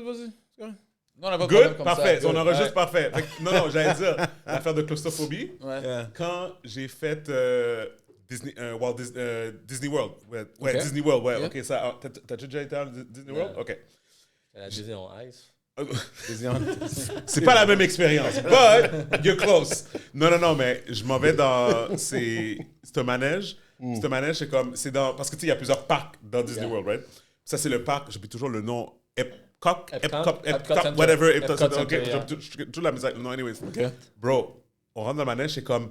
vas-y. Non, on n'a pas de Good, problème comme parfait. ça. On enregistre parfait. Fait que- non, j'allais dire l'affaire de claustrophobie. Ouais. Quand j'ai fait Disney World. Ouais, Ok. Disney World, ouais. Ok. OK, ça. T'as déjà été à Disney World? OK. La Disney on Ice. C'est pas la même expérience, but you're close. Non, mais je m'en vais dans... C'est un manège. C'est un manège, c'est comme... C'est dans... Parce que, tu sais, il y a plusieurs parcs dans Disney World, right? Ça, c'est le parc, j'oublie toujours le nom, Epcot, Center. whatever. Epcot OK, Center, yeah. j'ai toujours la misère. Non, anyways. OK. Bro, on rentre dans le manège, c'est comme...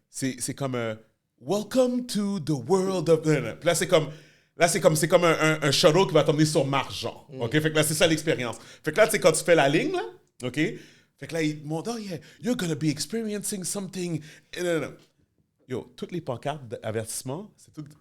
c'est comme... Welcome to the world of... Puis là, c'est comme... Là, c'est comme un shuttle qui va t'emmener sur Mars, genre. OK? Fait que là, c'est ça l'expérience. Fait que là, tu sais, quand tu fais la ligne, là, OK? Fait que là, ils demandent, oh yeah, you're gonna be experiencing something. Yo, toutes les pancartes d'avertissement,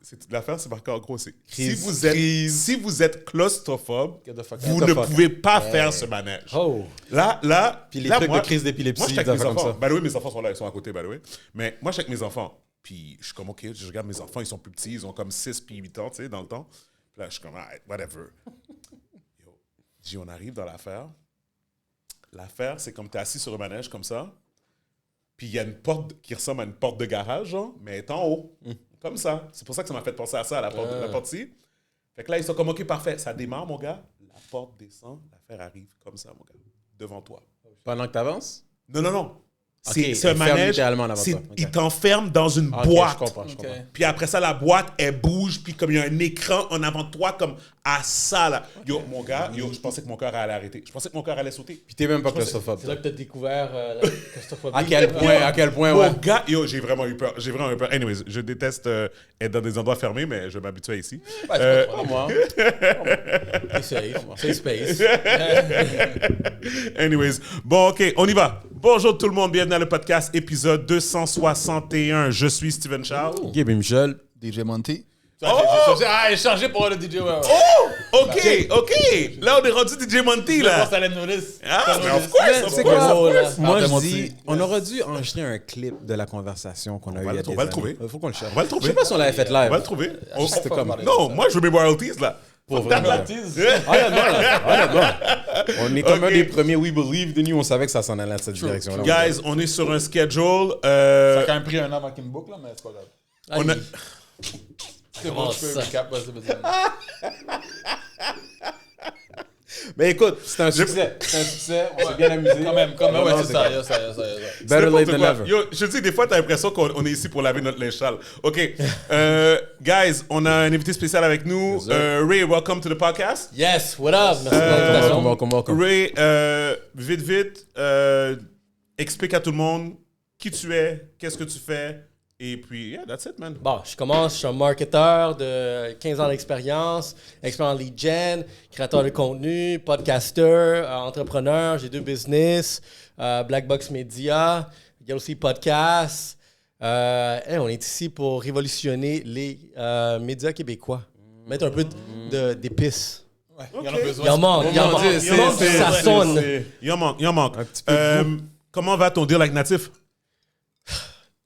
c'est l'affaire, c'est marqué en gros, c'est si vous êtes claustrophobe, Get the fuck vous out. ne pouvez pas faire ce manège. Oh! Là, Puis les là, trucs moi, de crise moi, d'épilepsie, je suis avec des mes affaires comme enfants. ça. By the way, mes enfants sont là, ils sont à côté, by the way. Mais moi, je suis avec mes enfants. Puis je suis comme, OK, je regarde mes enfants, ils sont plus petits, ils ont comme 6 puis 8 ans, tu sais, dans le temps. Puis là, je suis comme, ah, whatever. Yo, dis, on arrive dans l'affaire. L'affaire, c'est comme tu es assis sur un manège comme ça. Puis il y a une porte qui ressemble à une porte de garage, genre, mais elle est en haut. Comme ça. C'est pour ça que ça m'a fait penser à ça, à la porte-ci. Fait que là, ils sont comme, OK, parfait. Ça démarre, mon gars. La porte descend, l'affaire arrive comme ça, mon gars. Devant toi. Pendant que t'avances? Non. Ok, C'est un il ferme manège. littéralement devant toi. Ok. Il t'enferme dans une Ok, boîte. je comprends. Puis après ça, la boîte, elle bouge. Puis comme il y a un écran en avant de toi, comme à ça, là. Yo, mon gars, je pensais que mon cœur allait arrêter. Je pensais que mon cœur allait sauter. Puis t'es même pas claustrophobe. C'est là que t'as découvert la claustrophobie. À quel point, Mon ouais. gars, j'ai vraiment eu peur. Anyways, je déteste être dans des endroits fermés, mais je m'habitue à ici. Pas moi. C'est safe. C'est space. Anyways, bon, OK, on y va. Bonjour tout le monde, bienvenue dans le podcast épisode 261. Je suis Steven Charles. Gabe et Michel. DJ Monty. J'ai changé pour le DJ. OK. Là, on est rendu DJ Monty, là. Ça allait nous laisser. Ah, mais of course, of C'est course. quoi? Moi, je Monty. dis, on aurait dû enregistrer un clip de la conversation qu'on a eue il y a des on va le années. trouver. Il faut qu'on le cherche. On va le trouver. Je sais pas si on l'avait fait live. On va le trouver. C'était comme... Non, moi, je veux mes royalties, là. Pour vrai. Honnêtement. On est comme Ok. un des premiers We Believe de nous. On savait que ça s'en allait dans cette direction-là. Guys, on est sur un schedule. Ça a quand même pris un an avant qu'il me boucle, là, mais c'est pas grave. On a... C'est bon, je peux recap. Vas-y. Mais écoute, c'est un succès. On s'est bien amusé. Quand même, ouais, c'est ça. Better late N'importe than quoi. never. Yo, je te dis, des fois, t'as l'impression qu'on est ici pour laver notre linge sale. OK. Guys, on a un invité spécial avec nous. Yes, sir. Ray, welcome to the podcast. Yes, what up? Merci pour l'invitation. Welcome. Ray, vite, explique à tout le monde qui tu es, qu'est-ce que tu fais, et puis, yeah, that's it, man. Bon, je suis un marketeur de 15 ans d'expérience, expert en lead gen, créateur de contenu, podcaster, entrepreneur, j'ai 2 business, Black Box Media, il y a aussi podcast. On est ici pour révolutionner les médias québécois. Mettre un peu d'épices. Ouais, il y en a besoin. Il en manque, il en manque. Dieu, Il en manque, ça sonne. Il en manque. Un petit peu de goût. Comment va ton deal avec Natif?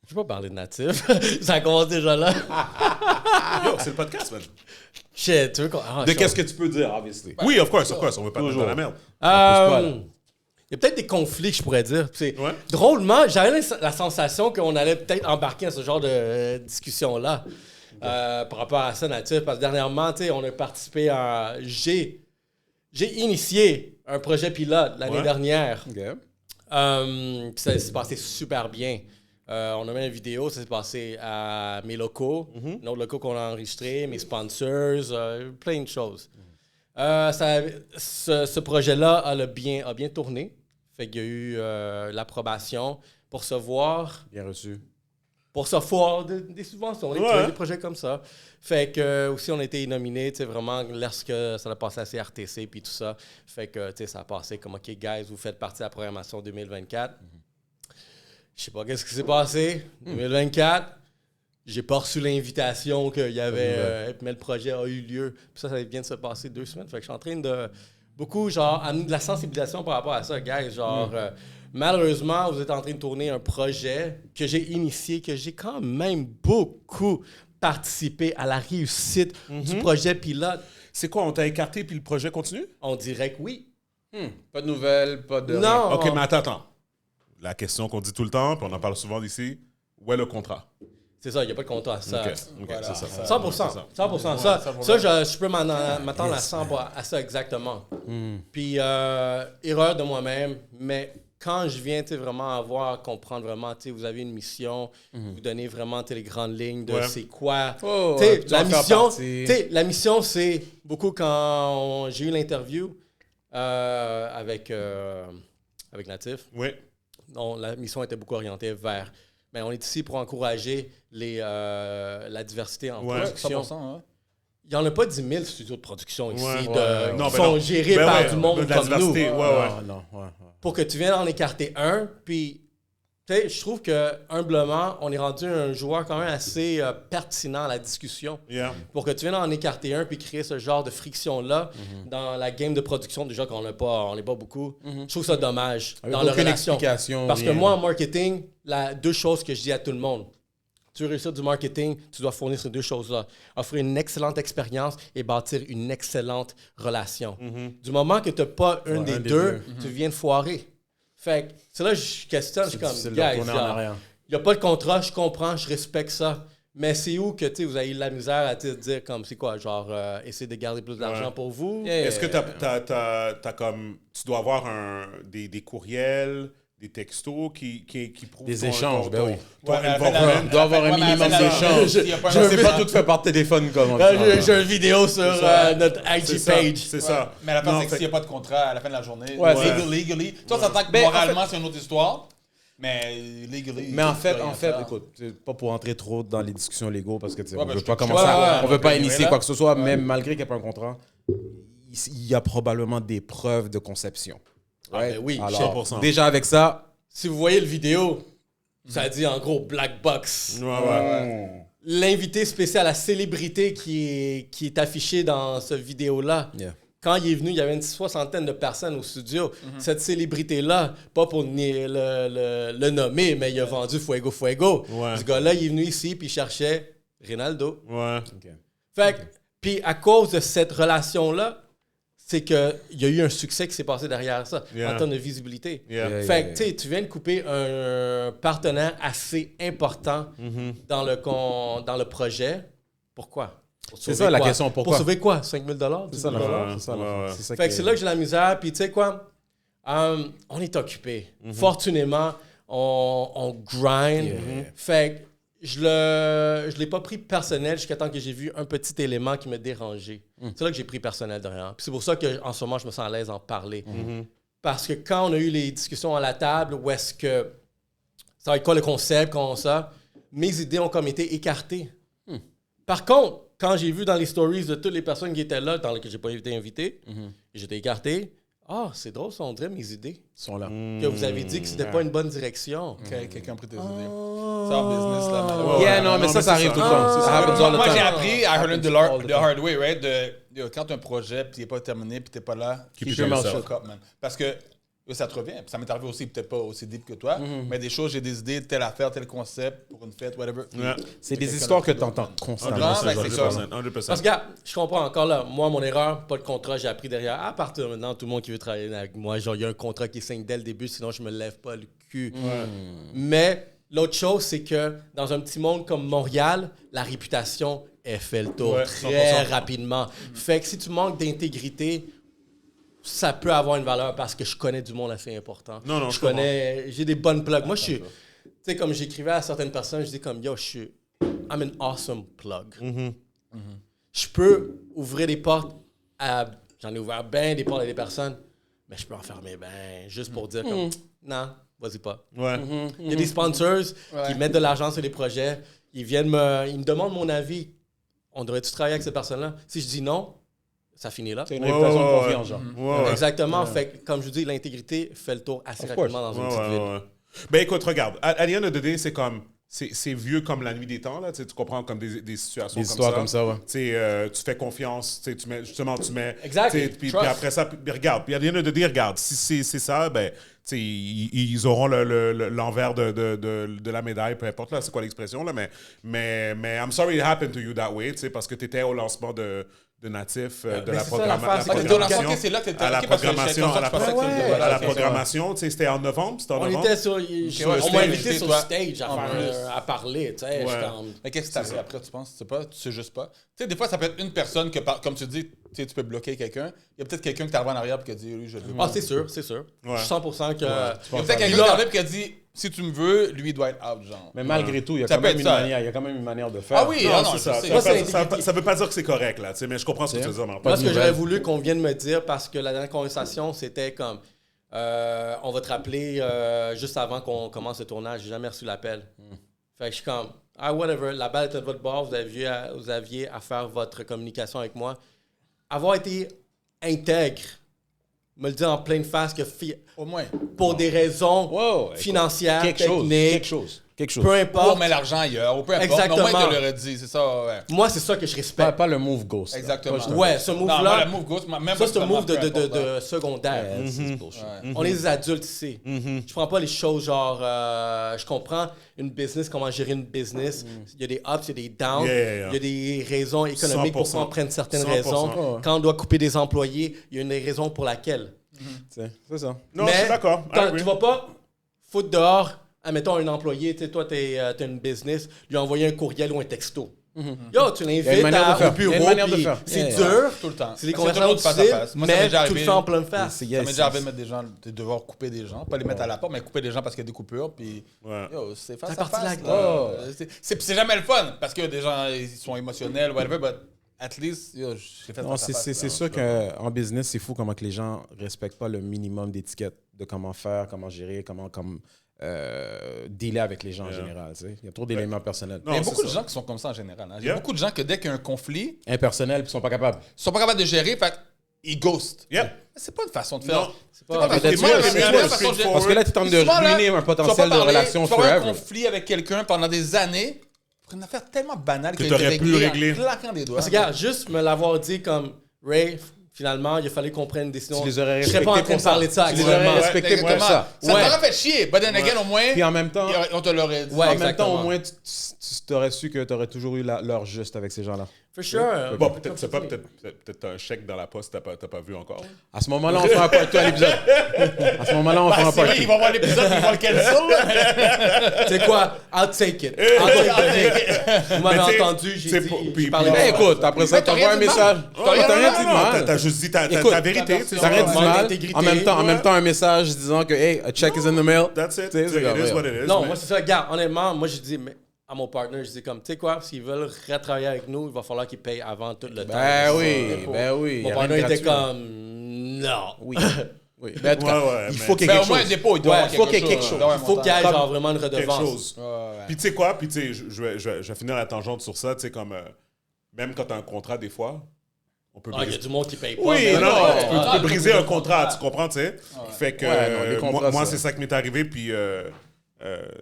Je vais pas parler de natif. Ça commence déjà là. Yo, c'est le podcast, man. Shit, tu veux qu'on... De qu'est-ce que tu peux dire, obviously. Oui, of course, on veut pas te mettre Toujours. dans la merde. Il y a peut-être des conflits, je pourrais dire. C'est Ouais. drôlement, j'avais la sensation qu'on allait peut-être embarquer dans ce genre de discussion-là par rapport à ça, natif. Parce que dernièrement, tu sais, on a participé à... J'ai initié un projet pilote l'année Ouais. dernière. OK. Puis ça s'est passé super bien. On a mis une vidéo, ça s'est passé à mes locaux, nos locaux qu'on a enregistrés, mes sponsors, plein de choses. Ce projet-là a bien tourné. Fait qu'il y a eu l'approbation pour se voir, Bien reçu. pour se voir des subventions, des projets comme ça. Fait que aussi on a été nominés, tu sais, vraiment lorsque ça a passé à CRTC puis tout ça. Fait que tu sais, ça a passé comme OK guys, vous faites partie de la programmation 2024. Je sais pas qu'est-ce qui s'est passé. 2024, j'ai pas reçu l'invitation qu'il y avait, mais le projet a eu lieu. Puis ça vient de se passer 2 semaines. Fait que je suis en train de beaucoup, genre, amener de la sensibilisation par rapport à ça, guys. Genre, malheureusement, vous êtes en train de tourner un projet que j'ai initié, que j'ai quand même beaucoup participé à la réussite du projet pilote. C'est quoi, on t'a écarté puis le projet continue? On dirait que oui. Pas de nouvelles, pas de... Non. OK, mais attends. La question qu'on dit tout le temps, puis on en parle souvent d'ici, où est le contrat? C'est ça, il n'y a pas de contrat. Ça, OK, Voilà, c'est ça. 100%. C'est ça. 100%. Je peux m'attendre à ça exactement. Puis, erreur de moi-même, mais quand je viens vraiment comprendre vraiment, vous avez une mission, vous donnez vraiment les grandes lignes de c'est quoi. Oh, T'sais, tu vas faire partie. la mission, c'est beaucoup quand j'ai eu l'interview avec Natif. Oui. La mission était beaucoup orientée vers... Ben, on est ici pour encourager la diversité en production. 100%, hein. Il n'y en a pas 10 000 studios de production ici Non, qui ben sont non. gérés Ben par ouais, du monde de la comme nous. diversité, ouais. Pour que tu viennes en écarter un, puis je trouve que humblement, on est rendu un joueur quand même assez pertinent à la discussion. Yeah. Pour que tu viennes en écarter un puis créer ce genre de friction-là dans la game de production, déjà qu'on n'est pas beaucoup, je trouve ça dommage dans la aucune relation. explication, Parce que rien. moi, en marketing, deux choses que je dis à tout le monde. Tu veux réussir du marketing, tu dois fournir ces deux choses-là. Offrir une excellente expérience et bâtir une excellente relation. Du moment que tu n'as pas un des deux, tu viens de foirer. Fait que c'est là que je questionne, je suis comme, difficile de guys, retourner en arrière. il n'y a pas de contrat, je comprends, je respecte ça. Mais c'est où que vous avez eu de la misère à te dire comme, c'est quoi, genre, essayer de garder plus d'argent pour vous? Est-ce que t'as comme... Tu dois avoir des courriels, des textos qui prouvent... Des échanges, ben oui. ton Ouais, mais involvement. Il doit avoir un minimum d'échanges. C'est pas tout fait par téléphone comme on dit. J'ai une vidéo sur notre IG page. C'est ça. Mais la Non, fin, c'est que fait- s'il n'y a pas de contrat à la fin de la journée, Ouais, legally. Toi, ça que Ben, moralement, c'est une autre histoire. Mais legally. Mais en tu peux fait, rien faire. écoute, c'est pas pour entrer trop dans les discussions légaux parce que tu sais, Ouais, on ben, veut je pas te- commencer on veut pas ouais, initier là. quoi que ce soit, même malgré qu'il n'y ait pas un contrat, il y a probablement des preuves de conception. Right? ben oui, Alors, 100%. déjà avec ça, Si vous voyez le vidéo, ça dit en gros Black Box. L'invité spécial, la célébrité qui est affichée dans cette vidéo-là. Yeah. Quand il est venu, il y avait une 60aine de personnes au studio. Cette célébrité-là, pas pour le nommer, mais il a vendu Fuego Fuego. Ouais. Ce gars-là, il est venu ici puis il cherchait Ronaldo. Ouais. Fait que, puis à cause de cette relation-là, c'est qu'il y a eu un succès qui s'est passé derrière ça, Yeah. en termes de visibilité. Yeah. Fait que, tu sais, tu viens de couper un partenaire assez important dans le projet. Pourquoi? Pour C'est sauver ça la quoi? question, pourquoi? Pour sauver quoi? 5 000 c'est ça, Ouais, c'est ça, ouais. c'est ça Fait que c'est là que j'ai la misère. Puis tu sais quoi? On est occupé. Fortunément, on grind. Fait que je l'ai pas pris personnel jusqu'à temps que j'ai vu un petit élément qui me dérangeait. C'est là que j'ai pris personnel derrière. Puis c'est pour ça qu'en ce moment, je me sens à l'aise d'en parler. Parce que quand on a eu les discussions à la table, où est-ce que ça va être quoi le concept, comment ça, mes idées ont comme été écartées. Par contre, quand j'ai vu dans les stories de toutes les personnes qui étaient là, dans lesquelles j'ai pas été invité, et j'étais écarté, c'est drôle, ça, on dirait mes idées. sont là. Que vous avez dit que c'était pas une bonne direction. Quelqu'un a pris tes idées. C'est en business, là, malheureusement. Yeah, non, mais ça arrive tout le temps. Ça happens all the Moi, j'ai time. appris, I heard it the hard way, right? Quand tu as un projet, puis il n'est pas terminé, puis tu n'es pas là, Keep it your mouth yourself. shut up, man. Parce que ça te revient. Puis ça m'est arrivé aussi, peut-être pas aussi deep que toi, mais des choses, j'ai des idées, telle affaire, tel concept, pour une fête, whatever. Yeah. C'est des histoires que tu entends constamment. Ah, ben, c'est ça. 100%. Parce que, gars, je comprends encore là. Moi, mon erreur, pas de contrat, j'ai appris derrière. À partir de maintenant, tout le monde qui veut travailler avec moi, genre, il y a un contrat qui signe dès le début, sinon je me lève pas le cul. Mais l'autre chose, c'est que dans un petit monde comme Montréal, la réputation, elle fait le tour Ouais, très 100%. rapidement. Fait que si tu manques d'intégrité, ça peut avoir une valeur parce que je connais du monde assez important. Non, je connais, j'ai des bonnes plugs. Moi, je suis, tu sais, comme j'écrivais à certaines personnes, je dis comme, yo, I'm an awesome plug. Je peux ouvrir des portes j'en ai ouvert bien des portes à des personnes, mais je peux en fermer ben juste pour dire comme, non, vas-y pas. Ouais. Il y a des sponsors qui mettent de l'argent sur les projets, ils me demandent mon avis. On devrait-tu travailler avec cette personne-là? Si je dis non, ça finit là. C'est une réputation de confiance, genre. Ouais. Exactement. Fait que, comme je vous dis, l'intégrité fait le tour assez rapidement dans une petite ville. Ben écoute, regarde, à the end of the day, c'est comme... C'est vieux comme la nuit des temps, là. Tu sais, tu comprends comme des situations Des histoires comme ça, ouais. Tu sais, tu fais confiance, tu sais, tu mets... Exact. tu sais, Puis Trust. après ça, puis regarde, puis à the end of the day, regarde, si c'est ça, ben, tu sais, ils auront l'envers de la médaille, peu importe, là, c'est quoi l'expression, là, mais I'm sorry it happened to you that way, tu sais, parce que tu étais au lancement de natifs, de mais la c'est ça, l'affaire, programmation. c'est que donation, c'est là que t'étais à la OK, parce que programmation, je pensais que c'était à la OK, programmation, tu sais, c'était en novembre, c'était en On novembre. était sur. ouais, On m'a invité invité, sur toi, le stage en plus. à parler, tu sais. je suis Ouais. comme- Mais qu'est-ce qui t'arrive après, tu penses? Tu sais pas, tu sais juste pas. Tu sais, des fois, ça peut être une personne que, comme tu dis, tu sais, tu peux bloquer quelqu'un. Il y a peut-être quelqu'un qui t'arrive en arrière et qui a dit, lui, je le veux. Ah, c'est sûr, c'est sûr. Ouais. Je suis 100% que. Il y a peut-être quelqu'un qui t'arrive et qui a dit, si tu me veux, lui, il doit être out, genre. Mais malgré tout, il y a Ça quand peut même être une ça. manière. Il y a quand même une manière de faire. Ah oui, Non, ah non, c'est je ça. sais. Moi, c'est Ça veut pas dire que c'est correct, là, tu sais, mais je comprends ce que tu veux dire. Pas Moi, de ce que j'aurais nouvelles. voulu qu'on vienne me dire, parce que la dernière conversation, c'était comme on va te rappeler juste avant qu'on commence le tournage. J'ai jamais reçu l'appel. Fait que je suis comme whatever, la balle était de votre bord, vous aviez à faire votre communication avec moi. Avoir été intègre, me le dire en pleine face que Au moins. pour des raisons Wow, écoute, financières, quelque chose. techniques, Quelque chose. peu Ou on importe. met l'argent ailleurs, ou peu importe. Mais au moins, Exactement. tu l'aurais dit, c'est ça, ouais. Moi, c'est ça que je respecte. Pas le move ghost. là. Exactement. Pas justement. Ouais, ce Non, moi, move-là, le move ghost, même ça, c'est un move peu importe, de secondaire. C'est bullshit. On est des adultes ici. Je prends pas les choses genre... je comprends une business, comment gérer une business. Il y a des ups, il y a des downs. Yeah. Il y a des raisons économiques 100%. pourquoi on prenne certaines 100%. raisons. Quand on doit couper des employés, il y a une raison pour laquelle. C'est ça. Non, Mais je suis d'accord. quand Ah, oui. tu vas pas foutre dehors, admettons un employé, tu sais, toi, t'as une business, lui envoyer un courriel ou un texto. Yo, tu Il y a une l'invites manière de au faire. Il y a une bureau, manière de puis faire. c'est Yeah. dur. Tout le temps. C'est des Parce que tout le conversations monde face à difficiles, face. Moi, ça m'est mais déjà tu le arrivé. fais en pleine face. C'est- Ça m'est déjà arrivé de mettre des gens, de devoir couper des gens, pas les mettre à la porte, mais couper des gens parce qu'il y a des coupures, puis Ouais. yo, c'est face Ça à fait partie face. de la là. C'est jamais le fun, parce que des gens, ils sont émotionnels, whatever, but at least, yo, je l'ai fait Non, face à face. c'est là. sûr qu'en business, c'est fou comment que les gens respectent pas le minimum d'étiquette de comment faire, comment gérer, comment dealer avec les gens en général. Tu sais. Il y a trop d'éléments personnels. Non, Mais il y a c'est beaucoup de ça. gens qui sont comme ça en général. Hein. Il y a Yeah. beaucoup de gens que dès qu'il y a un conflit, Impersonnels, puis ils sont pas capables. ils sont pas capables de gérer, fait ils ghostent. Yep. Mais c'est pas une façon de faire. Non. C'est pas peut-être façon de mieux, faire. c'est la mieux, meilleure façon de gérer. Parce que là, tu tentes de Souvent, là, ruiner un tu vas potentiel pas de parler, relation tu vas avoir un forever. conflit avec quelqu'un pendant des années pour une affaire tellement banale Que que t'aurais pu régler. en claquant des doigts. Parce que, regarde, juste me l'avoir dit comme Ray, finalement, il a fallu qu'on prenne une décision. Tu les aurais Je serais pas en respectés train de parler de ça Tu les actuellement. aurais respectés pour Exactement. ça. Ça Ouais. t'aurait fait chier. But then again, au moins, Puis en même temps, on te l'aurait dit. Ouais, en même temps, exactement. au moins, tu aurais su que tu aurais toujours eu l'heure juste avec ces gens-là. For sure. Bon, peut-être c'est pas peut-être un chèque dans la poste, t'as pas vu encore. À ce moment-là, on fera un part 2 à l'épisode. À ce moment-là, on fera un C'est part lui, ils vont voir l'épisode, ils vont le cancel. là. Tu sais quoi? I'll take it. I'll take it. Vous m'avez Mais tu sais, entendu, j'ai c'est dit, pour- j'ai puis- parlé puis- Ben de écoute, après ça, Mais t'as t'envoies un rien dit de message. mal. T'as rien dit de mal. T'as juste dit Écoute, ta vérité. c'est T'as ça. rien dit de Mon mal. intégrité, En même ouais. temps, un message disant que, hey, a check is in the mail. That's it. Tu sais, c'est It comme, is what it is. Non, mais- moi, c'est ça. Regarde, honnêtement, moi, je dis à mon partner, je dis comme, tu sais quoi, s'ils veulent retravailler avec nous, il va falloir qu'ils payent avant tout le temps. Ben oui, ben oui. Mon y a rien partner de était gratuit. comme, non. Oui. Oui. Ben, en tout cas, Ouais, il mais- faut qu'il y ait Mais au quelque moins, un chose. dépôt, il doit Ouais, avoir il faut qu'il y ait quelque quelque chose. chose. Il doit avoir Il un faut qu'il y ait Comme genre vraiment une quelque redevance. chose. montant. Ouais. Puis tu sais quoi? Puis tu sais, je vais finir la tangente sur ça. Tu sais, comme même quand tu as un contrat, des fois, on peut Ah, il y a briser. du monde qui paye pas. Oui, mais non, ouais. tu peux briser un contrat, tu comprends, tu sais? Fait que Ouais, non, les contrats, moi ça. c'est ça qui m'est arrivé. Puis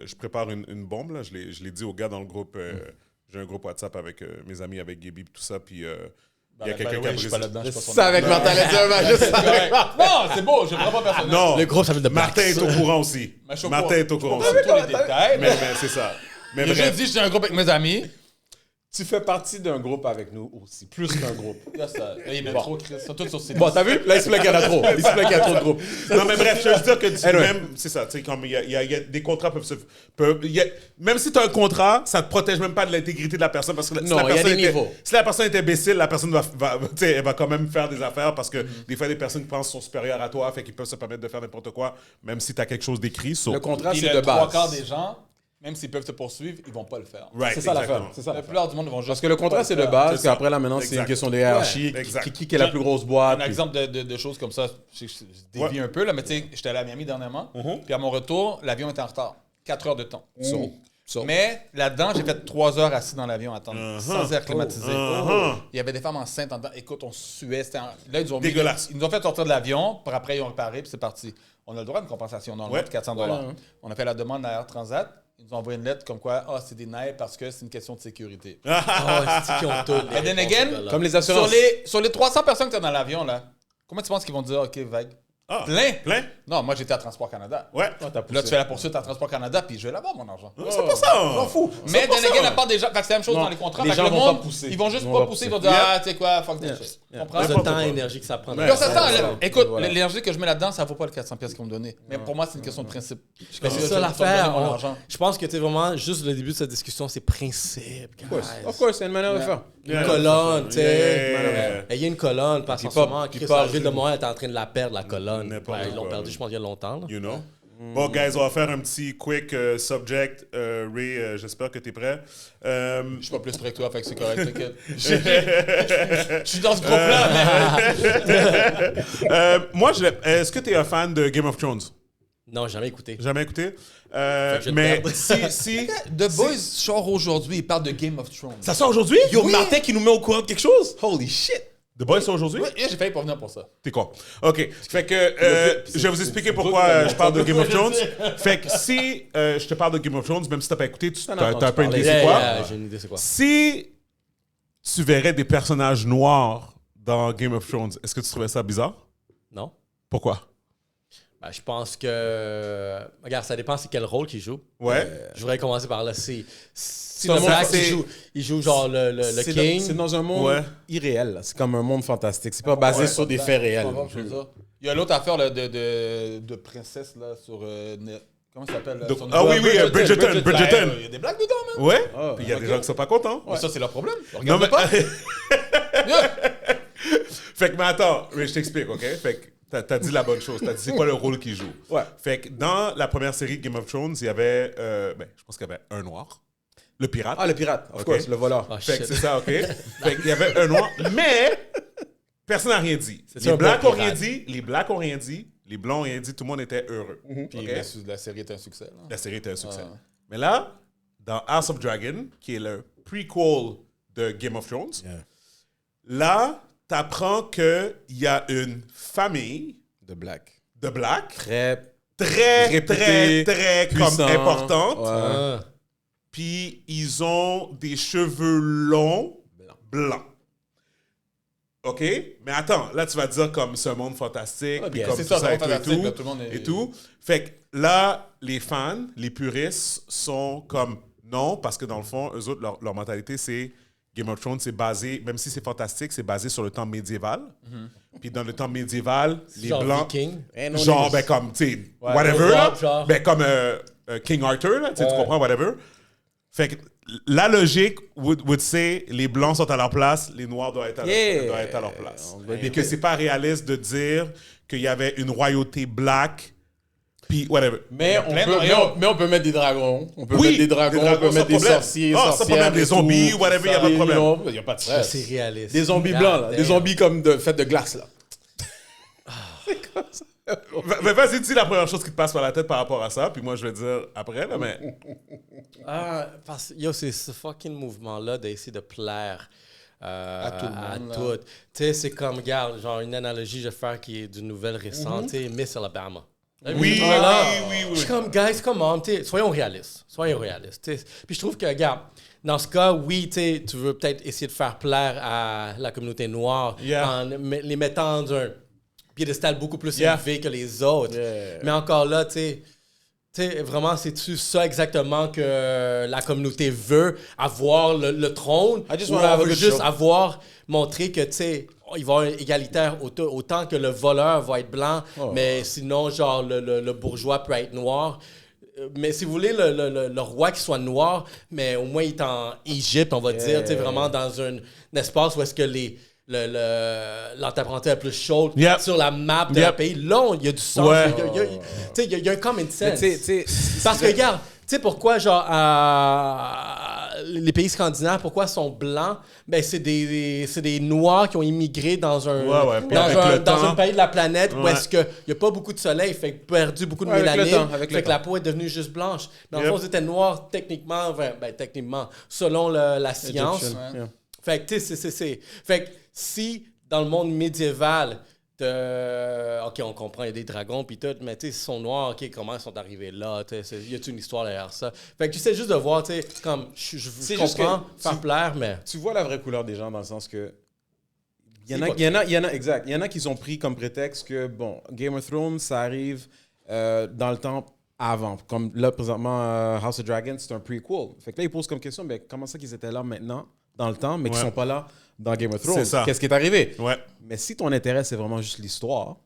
je prépare une bombe. Là. Je l'ai dit aux gars dans le groupe. J'ai un groupe WhatsApp avec mes amis, avec Gaby, tout ça. Puis il y a quelqu'un qui a Je suis brisé. pas là-dedans, je suis pas son Ça avec nom. Martin Ledger, je savais. Non, c'est beau, je prends pas personnel. Non, Le groupe, ça veut de Martin est au courant aussi. Mais je suis au Martin courant. est au courant Je aussi. peux pas tous les détails, Mais mais c'est ça. Mais j'ai juste bref. dit, j'ai un groupe avec mes amis. Tu fais partie d'un groupe avec nous aussi, plus qu'un groupe. Là, ça, là, il y en a trop, Chris. Ils sont tous sur site. Bon, t'as vu? Là, il se plaît qu'il y en a trop. Il se plaît qu'il y a trop de groupes. Non, mais bref, je veux dire que Anyway. même, c'est ça, tu sais, comme il y a des contrats même si tu as un contrat, ça te protège même pas de l'intégrité de la personne parce que Non, il y a des niveaux. si la personne est imbécile, la personne tu sais, elle va quand même faire des affaires parce que des fois, des personnes qui pensent sont supérieures à toi, fait qu'ils peuvent se permettre de faire n'importe quoi, même si tu as quelque chose d'écrit. Le contrat, Puis c'est le de trois quarts base. des gens, même s'ils peuvent te poursuivre, ils vont pas le faire. Right, C'est ça l'affaire. exactement. C'est ça La l'affaire. plupart du monde vont juste. Parce que le contrat, pas c'est le de faire. base, C'est puis ça. après, là, maintenant, c'est une Exact. question de hiérarchie. Ouais, exact. Qui est la plus grosse boîte. Un puis- exemple de choses comme ça, je dévie un peu, là, mais tu sais, j'étais allé à Miami dernièrement, puis à mon retour, l'avion était en retard. 4 heures de temps. Mais là-dedans, j'ai fait 3 heures assis dans l'avion à attendre, sans air climatisé. Il y avait des femmes enceintes en dedans. Écoute, on suait. Là, ils nous ont mis- Dégueulasse. ils nous ont fait sortir de l'avion, puis après, ils ont réparé, puis c'est parti. On a le droit à une compensation normalement de 400 $. On a fait la demande à Air Transat. Ils nous ont envoyé une lettre comme quoi, c'est des naïfs parce que c'est une question de sécurité. Ah, c'est qui ont tout. And then again, Comme les Sur assurances. les 300 personnes que tu as dans l'avion, là, combien tu penses qu'ils vont dire, OK, vague? Ah, Plein? Non, moi, j'étais à Transport Canada. Ouais. t'as poussé. Là, tu fais la poursuite à Transport Canada, puis je vais l'avoir, mon argent. 100%. Je m'en fous. Mais d'un la part des gens, fait que c'est la même chose Non, dans les contrats. les Fait que gens le vont monde, pas pousser. ils vont juste Ils pas vont pousser, pas ils vont dire, pousser. tu sais quoi, fuck that shit. Comprends? Le temps et l'énergie que ça prend. Ouais. Yo, ça sent, ça. écoute, Voilà. l'énergie que je mets là-dedans, ça vaut pas le 400$ qu'ils vont me donner. Mais pour moi, c'est une question de principe. Mais c'est ça l'affaire. Je pense que tu vraiment, juste le début de cette discussion, c'est principe. Of course, c'est une manière de faire. Une colonne, tu Yeah. sais. Ayez une colonne, parce qu'en ce pas- moment, puis Chris, pas- la ville de Montréal est en train de la perdre, la colonne. N'importe Ils l'ont quoi, perdu, oui. je pense, il y a longtemps. là. You know? Bon, guys, on va faire un petit quick subject. Ray, j'espère que tu es prêt. Je suis pas plus près que toi, fait que c'est correct, t'inquiète. Je suis dans ce groupe-là, mais... Moi, est-ce que tu es un fan de Game of Thrones? Non, jamais écouté. Jamais écouté? que je vais Mais le si... The Boys sort aujourd'hui, il parle de Game of Thrones. Ça sort aujourd'hui? Yo, Martin qui nous met au courant de quelque chose? Holy shit! The Boys sort aujourd'hui? Oui, j'ai failli pas venir pour ça. T'es con. OK. Fait que je vais vous expliquer pourquoi je parle de Game of Thrones. Fait que si je te parle de Game of Thrones, même si t'as pas écouté, tu as t'as un peu une idée entendu c'est quoi. J'ai une idée, c'est quoi? Si tu verrais des personnages noirs dans Game of Thrones, est-ce que tu trouverais ça bizarre? Non? Pourquoi? Ben, je pense que... Regarde, ça dépend c'est quel rôle qu'il joue. Ouais. Je voudrais commencer par là. Si un le monde- Black, c'est- il joue genre le C'est King. c'est dans un monde Ouais. irréel. Là. C'est comme un monde fantastique. C'est pas basé sur des faits réels. Il y a l'autre affaire là, de princesse là, sur... comment ça s'appelle? là, Donc- sur- ah oui, oui, Bridgerton. Ben, il y a des blagues dedans, man. Ouais. Ah, Puis il y a des ok. gens qui sont pas contents. Mais ça, c'est leur problème. Non, Regarde mais... pas. Yeah. Fait que, mais attends, Ray, je t'explique, OK? Fait que t'as dit la bonne chose. T'as dit c'est quoi le rôle qu'il joue. Ouais. Fait que dans la première série de Game of Thrones, il y avait, je pense qu'il y avait un noir. Le pirate. Ah, le pirate, of Ok. course, le voleur. Ah, Fait que shit. c'est ça, OK? Fait qu'il y avait un noir, mais personne n'a rien dit. ça, Les un Blacks bon ont rien pirate. dit, les Blacks ont rien dit, les Blancs ont rien dit, tout le monde était heureux. Puis OK? la série est un succès. là. La série était un succès. Ah. Mais là, dans House of Dragon, qui est le prequel de Game of Thrones, Yeah. là, t'apprends qu'il y a une famille De Black. de Blacks Très très, Réputé, très comme puissant. importante. Ouais. Ah. Puis ils ont des cheveux longs, blancs. OK? Mais attends, là, tu vas dire comme c'est un monde fantastique, puis bien, comme c'est tout ça, ça c'est et tout, et fantastique, tout, là, tout le monde est- et tout. Fait que là, les fans, les puristes sont comme non, parce que dans le fond, eux autres, leur mentalité, c'est Game of Thrones, c'est basé, même si c'est fantastique, c'est basé sur le temps médiéval. Puis dans le temps médiéval, les Genre Blancs... Viking. Eh, non, Genre, niggas. ben comme, tu sais, whatever, là. Genre. Ben comme King Arthur, là, tu sais, tu comprends, whatever. Fait que la logique would say, les Blancs sont à leur place, les Noirs doivent être à leur place. Et que c'est pas réaliste de dire qu'il y avait une royauté black, puis whatever. Mais on, plein peut, de raisons. mais on peut mettre des dragons. On peut Oui, mettre des dragons, on peut sans mettre des problème. sorciers, Ah, sans sorcières. problème, des et zombies, tout. whatever, y a pas de problème. Non, y a pas de stress. C'est réaliste. Des zombies God blancs, là. Des damn. zombies comme faits de glace, là. C'est comme ça. Mais vas-y, dis la première chose qui te passe par la tête par rapport à ça, puis moi je vais dire après, là, mais... Ah, parce yo, c'est ce fucking mouvement-là d'essayer de plaire À tout le monde, là. tout. Tu sais, c'est comme, regarde, genre une analogie, je vais faire qui est d'une nouvelle récente, tu sais, Miss Alabama. Oui, Là, oui. Je suis comme, guys, come on, tu sais, soyons réalistes. tu sais. Puis je trouve que, regarde, dans ce cas, oui, tu sais, tu veux peut-être essayer de faire plaire à la communauté noire Yeah. en les mettant dans un piédestal beaucoup plus Yeah. élevé que les autres. Yeah. Mais encore là, tu sais, vraiment, c'est-tu ça exactement que la communauté veut, avoir le trône? I just Ou wanna have on a veut good juste show. avoir montré que, tu sais, il va y avoir un égalitaire autant que le voleur va être blanc, mais sinon, genre, le bourgeois peut être noir. Mais si vous voulez, le roi qui soit noir, mais au moins il est en Égypte, on va dire, tu sais, vraiment dans un espace où est-ce que l'entrepreneuriat est plus chaude Yep. sur la map d'un Yep. pays. Là, il y a du sens. Ouais. Il y a un common sense. Tu sais, Parce que, regarde, tu sais pourquoi, genre, les pays scandinaves, pourquoi ils sont blancs? Ben, c'est des Noirs qui ont immigré dans un, Ouais, puis avec le dans temps- un pays de la planète où Ouais. est-ce qu'il n'y a pas beaucoup de soleil, fait que perdu beaucoup de Ouais, avec le mélanine, temps, avec le fait que temps. la peau est devenue juste blanche. Dans le Yep. fond, c'était noir techniquement, techniquement, selon la science. Egyptian, yeah. Fait que, tu sais, c'est... Fait que si, dans le monde médiéval, OK, on comprend, il y a des dragons puis tout, mais tu sais, ils sont noirs, OK, comment ils sont arrivés là? Y a-t-il une histoire derrière ça? Fait que tu sais juste de voir, tu sais, comme, je C'est juste comprends, que faire tu- plaire, mais... Tu vois la vraie couleur des gens dans le sens que Exact. Il y en a qui ont pris comme prétexte que, bon, Game of Thrones, ça arrive dans le temps avant. Comme là, présentement, House of Dragons, c'est un prequel. Fait que là, ils posent comme question, mais comment ça qu'ils étaient là maintenant, dans le temps, mais qu'ils sont pas là dans Game of Thrones? Qu'est-ce qui est arrivé? Ouais. Mais si ton intérêt, c'est vraiment juste l'histoire,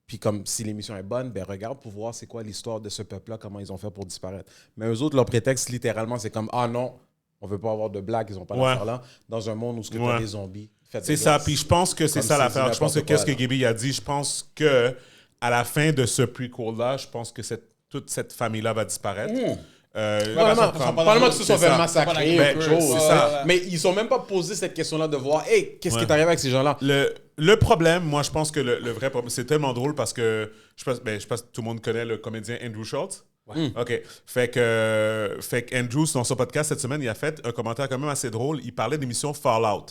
puis comme si l'émission est bonne, ben regarde pour voir c'est quoi l'histoire de ce peuple-là, comment ils ont fait pour disparaître. Mais eux autres, leur prétexte, littéralement, c'est comme, ah non, on veut pas avoir de blagues, ils ont pas d'affaire là, dans un monde où tu as des zombies. C'est ça, puis je pense que c'est ça l'affaire. Je pense que qu'est-ce que Gaby a dit, je pense que à la fin de ce prequel-là, je pense que toute cette famille-là va disparaître. Probablement qu'ils se sont fait massacrer ou quelque chose. C'est ça. Mais ils ne sont même pas posé cette question-là de voir, hey, qu'est-ce qui est arrivé avec ces gens-là? Le problème, moi, je pense que le vrai problème, c'est tellement drôle parce que je pense que tout le monde connaît le comédien Andrew Schultz. Ouais. OK. Fait que Andrew, dans son podcast cette semaine, il a fait un commentaire quand même assez drôle. Il parlait d'émission Fallout.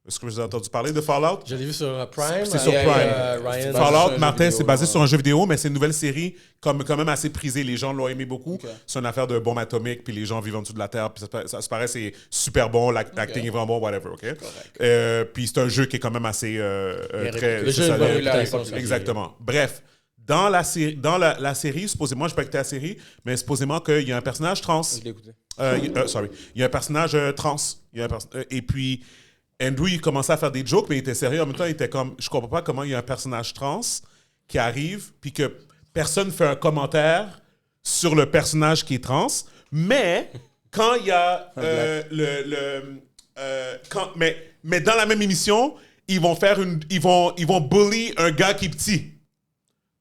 Est-ce que vous avez entendu parler de Fallout? Je l'ai vu sur Prime. C'est sur Prime. Fallout, Martin, c'est basé sur un jeu vidéo, mais c'est une nouvelle série quand même assez prisée. Les gens l'ont aimé beaucoup. Okay. C'est une affaire de bombe atomique, puis les gens vivent en dessous de la Terre. Puis ça se paraît, c'est super bon. L'acting est vraiment bon, whatever. OK? Puis c'est un jeu qui est quand même assez... très... Le jeu est exactement. Bref. Dans la série, supposément, je n'ai pas écouté la série, mais supposément qu'il y a un personnage trans. Je l'ai écouté. Il y a un personnage trans. Et puis... Andrew, il commençait à faire des jokes, mais il était sérieux. En même temps, il était comme, je comprends pas comment il y a un personnage trans qui arrive, puis que personne fait un commentaire sur le personnage qui est trans, mais quand il y a mais dans la même émission, ils vont bully un gars qui est petit.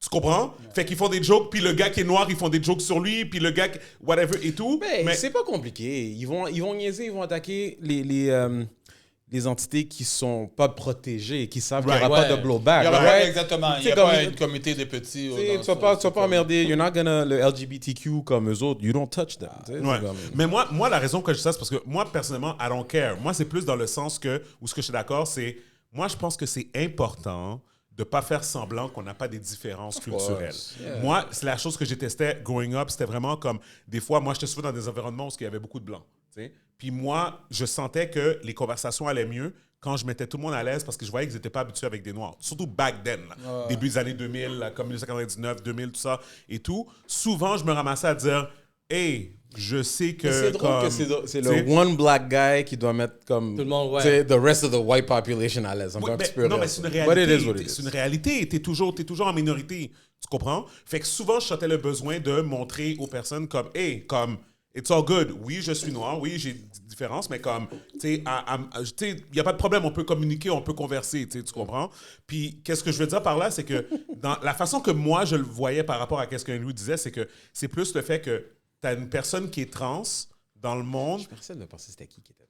Tu comprends? Fait qu'ils font des jokes, puis le gars qui est noir, ils font des jokes sur lui, puis le gars, whatever et tout. Mais c'est pas compliqué. Ils vont niaiser, ils vont attaquer les entités qui sont pas protégées, qui savent qu'il n'y aura pas de blowback. Exactement. Il n'y a pas un comité des petits. Tu vas pas emmerder. You're not gonna le LGBTQ comme eux autres. You don't touch them. Mais moi, la raison que je dis ça, c'est parce que moi, personnellement, I don't care. Moi, c'est plus dans le sens que, où ce que je suis d'accord, c'est, moi, je pense que c'est important de ne pas faire semblant qu'on n'a pas des différences culturelles. Yeah. Moi, c'est la chose que j'ai testée growing up, c'était vraiment comme, des fois, moi, j'étais souvent dans des environnements où il y avait beaucoup de blancs. T'sais? Puis moi, je sentais que les conversations allaient mieux quand je mettais tout le monde à l'aise parce que je voyais qu'ils n'étaient pas habitués avec des Noirs. Surtout back then, début des années 2000, là, comme 1999, 2000, tout ça et tout. Souvent, je me ramassais à dire « Hey, je sais que... » C'est drôle que c'est le one black guy qui doit mettre comme... Tout le monde, the rest of the white population à l'aise. Non, mais c'est une réalité. C'est une réalité. T'es toujours en minorité. Tu comprends? Fait que souvent, je sentais le besoin de montrer aux personnes comme « Hey, comme... » It's all good. Oui, je suis noir. Oui, j'ai des différences, mais comme, tu sais, il n'y a pas de problème. On peut communiquer, on peut converser, tu comprends? Puis, qu'est-ce que je veux dire par là, c'est que dans la façon que moi, je le voyais par rapport à ce qu'Andrew disait, c'est que c'est plus le fait que tu as une personne qui est trans dans le monde. Personne ne pensait c'était qui était trans.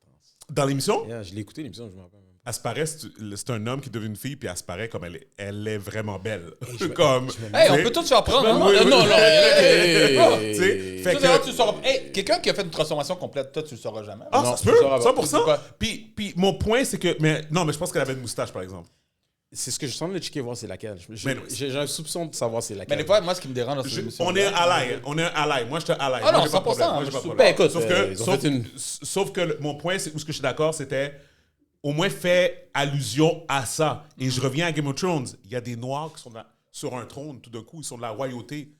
Dans l'émission? Yeah, je l'ai écouté, l'émission, je me rappelle. Asparaît, c'est un homme qui devient une fille, puis Asparaît comme elle est vraiment belle. Comme, on peut tout surprendre. Hein? Quelqu'un qui a fait une transformation complète, toi, tu le sauras jamais. Ah, ça se peut, 100%. Puis mon point, c'est que... Mais je pense qu'elle avait une moustache, par exemple. C'est ce que je sens de checker voir c'est laquelle. J'ai un soupçon de savoir c'est laquelle. Mais des fois, moi, ce qui me dérange dans cette émission... On est un ally. Moi, je suis un ally. Ah non, 100%. Ben écoute, sauf que mon point, c'est où ce que je suis d'accord, c'était... Au moins fait allusion à ça. Et je reviens à Game of Thrones. Il y a des Noirs qui sont sur un trône, tout d'un coup, ils sont de la royauté.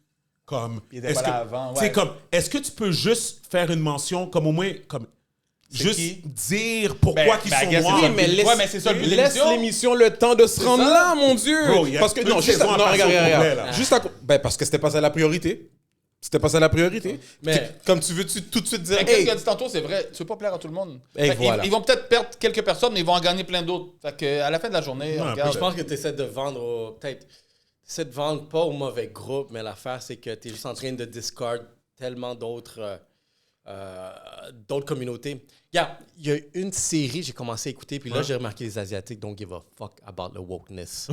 Comme, est-ce que tu peux juste faire une mention, comme au moins, comme juste dire pourquoi qu'ils sont noirs? Oui, mais c'est ça. Laisse l'émission le temps de se rendre là, mon Dieu. Parce que regarde. Juste parce que c'était pas ça la priorité. C'était pas ça la priorité. Mais comme tu veux tout de suite dire... Qu'est-ce qu'il a dit tantôt, c'est vrai, tu veux pas plaire à tout le monde. Ils vont peut-être perdre quelques personnes, mais ils vont en gagner plein d'autres. Fait qu'à la fin de la journée, je pense que tu essaies de vendre t'essaies de vendre pas au mauvais groupe, mais l'affaire, c'est que tu es juste en train de discard tellement d'autres communautés. Regarde, il y a une série j'ai commencé à écouter, puis là, j'ai remarqué les Asiatiques don't give a fuck about the wokeness.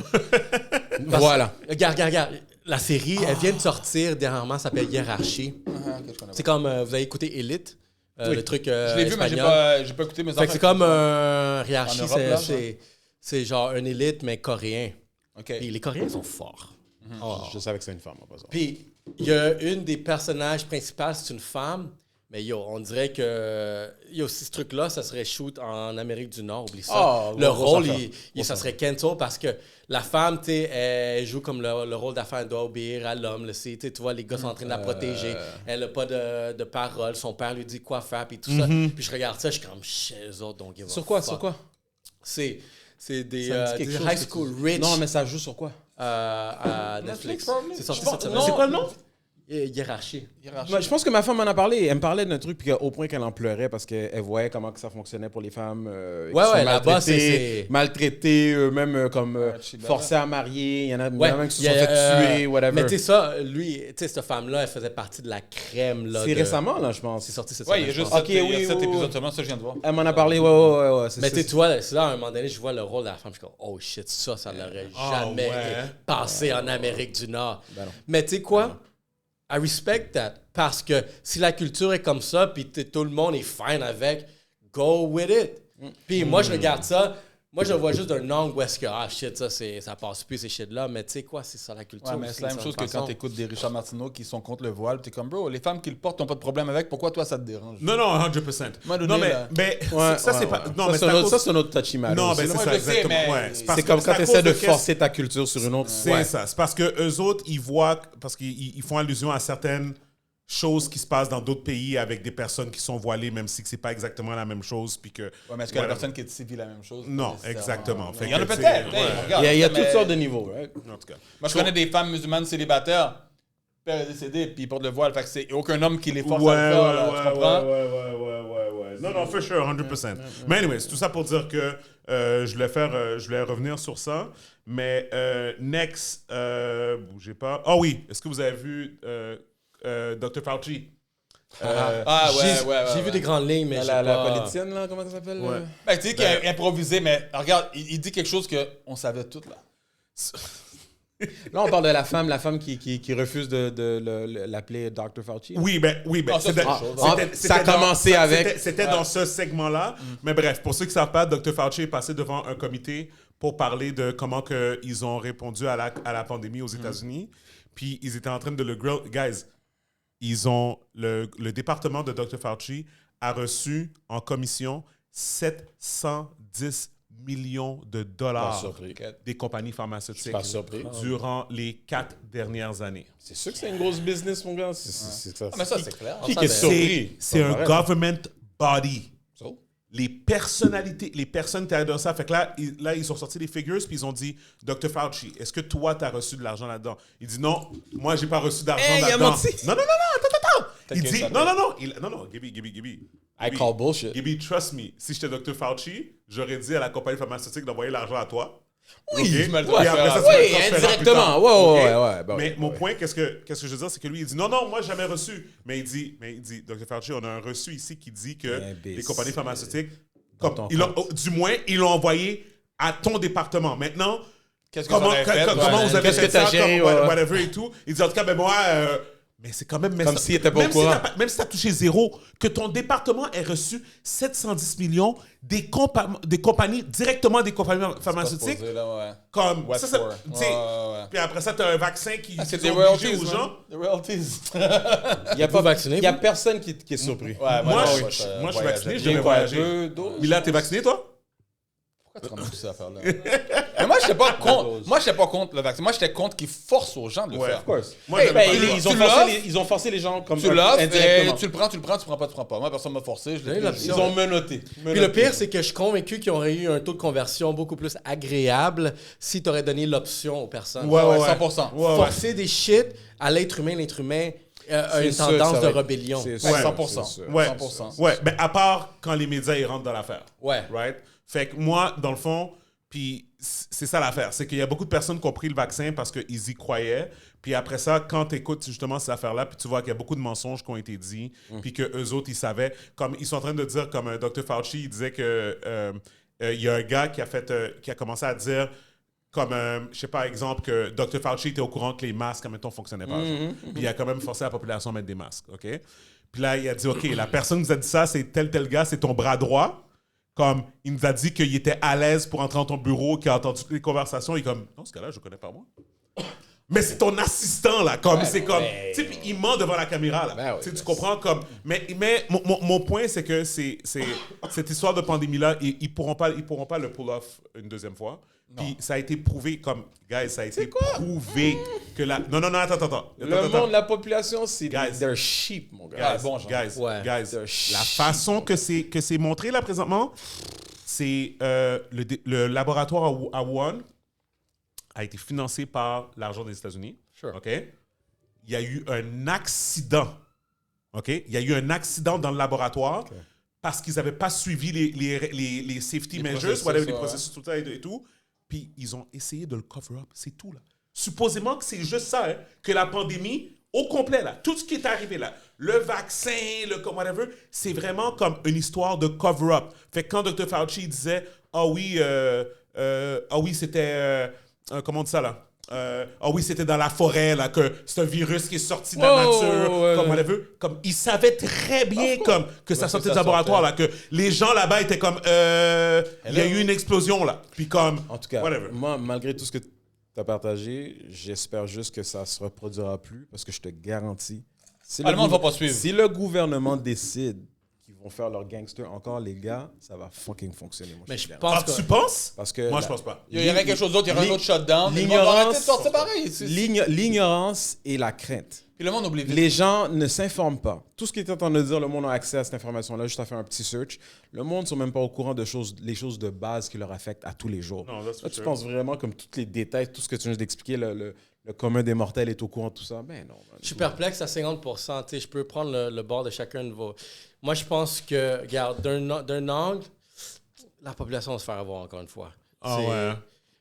Voilà. Regarde. La série, elle vient de sortir dernièrement, ça s'appelle Hiérarchie. C'est comme, vous avez écouté Elite, le truc je l'ai vu, espagnol. mais j'ai pas écouté mes enfants. C'est comme Hiérarchie, c'est genre un élite, mais coréen. Okay. Puis les Coréens sont forts. Je savais que c'était une femme, pas ça. Puis il y a une des personnages principales, c'est une femme, Mais on dirait que ce truc-là, ça serait shoot en Amérique du Nord, oublie ça. Le rôle, ça serait cancel parce que la femme, tu sais, elle joue comme le rôle de la femme, elle doit obéir à l'homme. Tu vois, les gars sont en train de la protéger. Elle n'a pas de parole. Son père lui dit quoi faire, puis tout ça. Puis je regarde ça, je suis comme, shit, eux autres, donc Sur quoi? C'est des high school rich. Non, mais ça joue sur quoi? À Netflix. C'est sorti cette semaine. C'est quoi le nom? Hiérarchie. Je pense que ma femme m'en a parlé. Elle me parlait d'un truc puis au point qu'elle en pleurait parce qu'elle voyait comment que ça fonctionnait pour les femmes qui sont là-bas, maltraitées, même comme forcées à marier. Il y en a même qui se sont fait tuer, whatever. Mais tu sais ça, cette femme-là, elle faisait partie de la crème. Là, c'est récemment, là, je pense. C'est sorti cette semaine. Oui, il y a juste cet épisode seulement, ça je viens de voir. Elle m'en a parlé, ouais. Mais tu vois, c'est là, à un moment donné, je vois le rôle de la femme, je suis comme, oh shit, ça l'aurait jamais passé en Amérique du Nord. Mais tu sais quoi? I respect that. Parce que si la culture est comme ça, puis tout le monde est fine avec, go with it. Puis moi, je regarde ça, moi, je vois juste d'un angle où est-ce que, shit, ça passe plus, ces shit-là. Mais tu sais quoi, c'est ça la culture. Ouais, mais c'est la même chose que quand tu écoutes des Richard Martineau qui sont contre le voile. Tu es comme, bro, les femmes qui le portent n'ont pas de problème avec. Pourquoi toi, ça te dérange? Non, 100%. Non, mais ça, c'est pas. Non, mais ça, c'est un autre touchy matter. Non, mais c'est ça, exactement. C'est comme quand tu essaies de forcer ta culture sur une autre. C'est ça. C'est parce que eux autres, ils voient, parce qu'ils font allusion à certaines choses qui se passent dans d'autres pays avec des personnes qui sont voilées, même si c'est pas exactement la même chose. Puis que, mais est-ce que la personne qui est ici vit la même chose? Non, exactement. Il y en a peut-être. Il y a toutes sortes de niveaux. Right? En tout cas. Moi, je connais des femmes musulmanes célibataires. Le père est décédé, puis ils portent le voile. Fait que c'est aucun homme qui les force à le faire. Tu comprends? Ouais. Non, for sure, 100%. Mais anyways, tout ça pour dire que je voulais revenir sur ça. Mais next, bougez pas. Ah oui, est-ce que vous avez vu Dr. Fauci? J'ai vu des grandes lignes, mais la politicienne, là, comment ça s'appelle? Ben, tu sais qu'il a improvisé, mais regarde, il dit quelque chose qu'on savait tout, là. Là, on parle de la femme qui refuse de l'appeler Dr. Fauci. Oui, ben, ça a commencé avec... C'était dans ce segment-là. Mais bref, pour ceux qui ne savent pas, Dr. Fauci est passé devant un comité pour parler de comment ils ont répondu à la pandémie aux États-Unis. Puis, ils étaient en train de le grill. Guys, le département de Dr. Fauci a reçu en commission 710 millions de dollars des compagnies pharmaceutiques durant les 4 dernières années. C'est sûr que c'est une grosse business, mon gars. Mais ça, c'est clair. Qui est surpris? C'est un government body. Les personnes derrière dans ça. Fait que là, ils ont sorti les figures puis ils ont dit, Dr. Fauci, est-ce que toi, tu as reçu de l'argent là-dedans? Il dit non, moi, j'ai pas reçu d'argent là-dedans. Non, attends. Il dit non, Gibby. I call bullshit. Gibby, trust me, si j'étais Dr. Fauci, j'aurais dit à la compagnie pharmaceutique d'envoyer l'argent à toi. Oui, indirectement. Ouais. Mais mon point, qu'est-ce que je veux dire, c'est que lui, il dit non, moi, j'ai jamais reçu. Mais il dit, Dr. Fauci, on a un reçu ici qui dit que les compagnies pharmaceutiques, du moins, ils l'ont envoyé à ton département. Maintenant, comment vous avez fait ça, whatever et tout. Il dit en tout cas, ben moi... mais c'est quand même... Comme s'il n'était pas au courant. Même si tu as touché zéro, que ton département ait reçu 710 millions des compagnies, directement des compagnies pharmaceutiques. Comme... Puis après ça, tu as un vaccin qui c'est des royalties aux gens. Des royalties. Il n'y a pas vacciné. Il n'y a personne qui est surpris. Moi, je suis vacciné, je devais voyager. Mila, t'es vacciné, toi? Pourquoi tu ramènes cette affaire-là? Mais moi, je n'étais pas contre. Moi, je n'étais pas contre le vaccin. Moi, j'étais contre qu'ils forcent aux gens de le faire. Of course. Ils ont forcé les gens comme tu l'offres, tu le prends, tu prends pas. Moi, personne ne m'a forcé. Ils ont menotté. Puis le pire, c'est que je suis convaincu qu'ils auraient eu un taux de conversion beaucoup plus agréable si tu aurais donné l'option aux personnes. Ouais, 100%. Forcer des shit à l'être humain a une tendance de rébellion. 100%. 100%. Ouais, mais à part quand les médias ils rentrent dans l'affaire. Ouais. Right? Fait que moi, dans le fond, puis c'est ça l'affaire, c'est qu'il y a beaucoup de personnes qui ont pris le vaccin parce qu'ils y croyaient. Puis après ça, quand tu écoutes justement cette affaire-là, puis tu vois qu'il y a beaucoup de mensonges qui ont été dits, puis qu'eux autres, ils savaient. Comme ils sont en train de dire, comme Dr. Fauci, il disait que il y a un gars qui a commencé à dire, comme, je sais pas, exemple, que Dr. Fauci était au courant que les masques, admettons, ne fonctionnaient pas. Puis il a quand même forcé la population à mettre des masques, OK? Puis là, il a dit, OK, la personne qui nous a dit ça, c'est tel gars, c'est ton bras droit. Comme, il nous a dit qu'il était à l'aise pour entrer dans ton bureau, qu'il a entendu toutes les conversations. Il est comme, non, ce gars-là, je ne connais pas moi. Mais c'est ton assistant, là. Comme, c'est comme. ouais. Tu sais, puis il ment devant la caméra, là. Ben oui, Tu sais, ben tu comprends? Comme, mais mon point, c'est que cette histoire de pandémie-là, ils pourront pas le pull-off une deuxième fois. Puis ça a été prouvé, comme. Guys, ça a été prouvé que la. Non, attends. Le monde, la population, c'est Guys. they're sheep, mon gars. Guys, bon, genre. guys, Ouais. guys, They're la shit. façon que c'est montré là présentement, c'est le laboratoire à Wuhan a été financé par l'argent des États-Unis. Sure. OK? Il y a eu un accident. OK? Il y a eu un accident dans le laboratoire parce qu'ils n'avaient pas suivi les safety measures, processus, les ouais. processus, tout ça et tout. Puis ils ont essayé de le cover up. C'est tout, là. Supposément que c'est juste ça, hein, que la pandémie, au complet, là, tout ce qui est arrivé, là, le vaccin, le whatever, c'est vraiment comme une histoire de cover-up. Fait que quand Dr. Fauci disait, ah oui, c'était, comment on dit ça, là? Ah oui, c'était dans la forêt, là, que c'est un virus qui est sorti de la nature, comme whatever. Comme, ils savaient très bien comme, que ça sortait du laboratoire, là, que les gens là-bas étaient comme, il y a eu une explosion, là. Puis comme, En tout cas, whatever. moi, malgré tout ce que tu as partagé, j'espère juste que ça ne se reproduira plus parce que je te garantis. Si le monde va pas suivre. Si le gouvernement décide qu'ils vont faire leur gangster encore, les gars, ça va fucking fonctionner. Moi, Mais suis je clair. pense Ah, tu penses? Parce que Moi, la- je pense pas. Il y aurait quelque chose d'autre, il y aurait un autre shutdown. mais le monde va arrêter de sortir pareil. L'ignorance et la crainte. Puis le monde oublie vite. Les gens ne s'informent pas. Tout ce qui est en train de dire, le monde a accès à cette information-là, juste à faire un petit search. Le monde ne sont même pas au courant de les choses de base qui leur affectent à tous les jours. Non, that's for Là, tu sure. penses vraiment comme tous les détails, tout ce que tu viens d'expliquer, le commun des mortels est au courant de tout ça. Ben non. man. Je suis perplexe à 50%. Tu sais, je peux prendre le bord de chacun de vos. Moi, je pense que, regarde, d'un angle, la population va se faire avoir encore une fois. Ah C'est- ouais.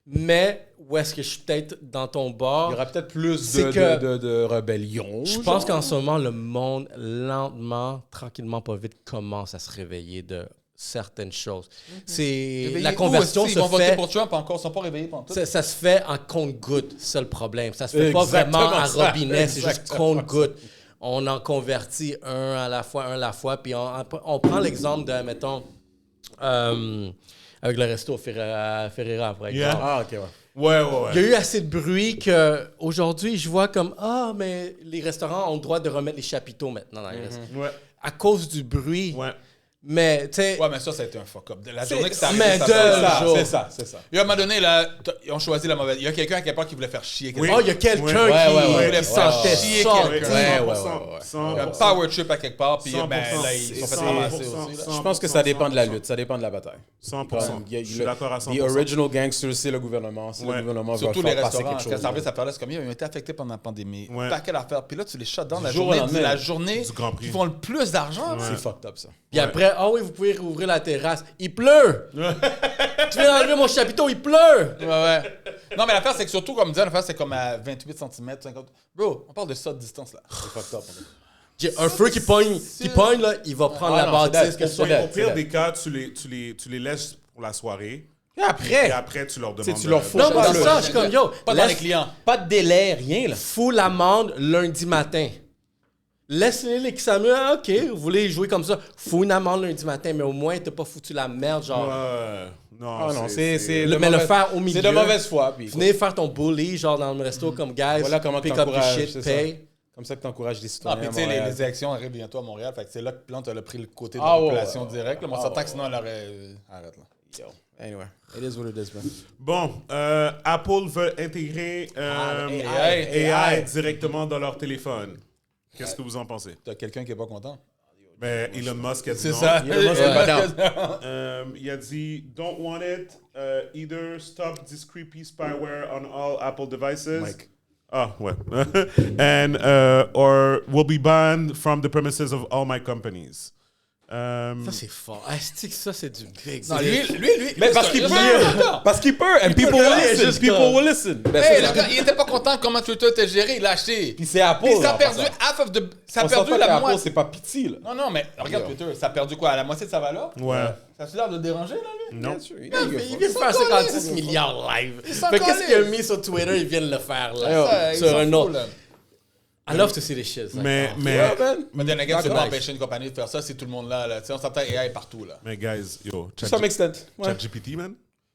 Mais où est-ce que je suis peut-être dans ton bord? Il y aura peut-être plus C'est de, que- de rébellion. Je pense qu'en ce moment, le monde, lentement, tranquillement, pas vite, commence à se réveiller de certaines choses. C'est Réveillez la où conversion aussi? se Ils vont voter fait. pour Trump encore, ils sont pas réveillés pendant tout. Ça se fait en compte-goutte, c'est ça le problème. Ça se fait pas Exactement vraiment à ça. robinet, c'est juste Exactement compte-goutte. On en convertit un à la fois, puis on prend l'exemple de, mettons, avec le resto Ferreira, par exemple. Yeah. Ah, ok, ouais. Ouais. Il y a eu assez de bruit qu'aujourd'hui, je vois comme, mais les restaurants ont le droit de remettre les chapiteaux maintenant dans les restaurants. Ouais. À cause du bruit. Ouais. Mais, tu sais, Ouais, mais ça a été un fuck-up. De la journée que ça mais arrive, ça de fait ça. jour. C'est ça, c'est ça. Et à un moment donné, là, ils ont choisi la mauvaise. Il y a quelqu'un à quelque part qui voulait faire chier. Oui. il y a quelqu'un Ouais, qui ouais, ouais, sentait chier ça. quelqu'un. Ouais, 100%. Il y a un power trip à quelque part, puis 100%. ben, là, ils sont fait 100%. ramasser aussi. Là. Je pense que ça dépend de la lutte, ça dépend de la bataille. 100%. Je suis Le- d'accord à 100%. The original gangsters, c'est le gouvernement. Si Ouais. le gouvernement Surtout va les faire passer restaurants, quelque quand chose. ça arrive, ça parlait, c'est comme ils ont été affectés pendant la pandémie. Ouais. Paquet d'affaires. Puis là, tu les shut down Du jour au lendemain. la journée Du Grand Prix. qui font le plus d'argent. C'est fucked up, ça. Puis après, vous pouvez rouvrir la terrasse. Il pleut! Tu viens d'enlever mon chapiteau, il pleut! Ouais. Non, mais l'affaire, c'est que surtout, comme disait, l'affaire, c'est comme à 28 cm, 50. Bro, on parle de ça de distance, là. C'est fucked up. J'ai un feu qui pogne, là, il va prendre la non, c'est bâtisse dead. que sur C'est Au pire dead. des cas, tu les laisses pour la soirée. Et après, Et après, tu leur demandes. tu leur fous- Non, mais Pas c'est le- ça, je suis comme, Pas dans les clients. pas de délai, rien, là. fous l'amende lundi matin. Laisse-les qui s'amusent. OK, vous voulez jouer comme ça. Fous une amende lundi matin, mais au moins, t'as pas foutu la merde, genre. Ouais. Non, Ah non, c'est Mais le faire au milieu. C'est de mauvaise foi. Puis Venez faire ton bully, genre dans le resto, comme guys. voilà comment pick up your t'encourages, shit, c'est pay. ça. Comme ça que t'encourages les Non, citoyens. puis à tu sais, Montréal. les élections arrivent bientôt à Montréal. Fait que c'est là que Plante elle a pris le côté de Ah, la ouais, population ouais, directe. Moi, Ah, ça que ouais, sinon, elle aurait. Arrête, là. Yo, anyway, it is what it is, man. Bon, Apple veut intégrer AI directement dans leur téléphone. Qu'est-ce que vous en pensez? T'as quelqu'un qui est pas content. Ben, Elon Musk a dit C'est non. ça. Il a dit don't want it. Either stop this creepy spyware on all Apple devices. Mike. Ah, ouais. And or will be banned from the premises of all my companies. Ça, c'est fort. Asti que ça, c'est du big. Non, lui. Mais parce qu'il peut! Parce qu'il peut! And people will listen! juste People comme- will listen! Ben, Hey, ça, le gars, il était pas content de comment Twitter était géré. Il l'a acheté. Puis c'est Apple. Puis ça là, a en perdu passant. half of the. Ça a On perdu s'entend la qu'Apple, moitié. c'est pas pitié, là. Non, mais regarde Twitter. Ça a perdu quoi? La moitié de sa valeur? Ouais. Ça a l'air de le déranger, là, lui? Non. Bien sûr, il Il vient de faire 56 milliards live. s'en Fait qu'est-ce qu'il a calisse. mis sur Twitter, il vient de le faire, là. Ça, il Sur s'en un fout, autre. là. I love to see this shit. Mais Yeah, man. Mais d'un again, tu peux D'accord. pas empêcher une compagnie de faire ça si tout le monde là. Tu sais, on s'entend AI partout, là. guys, yo, To some extent. Ouais. ChatGPT, man.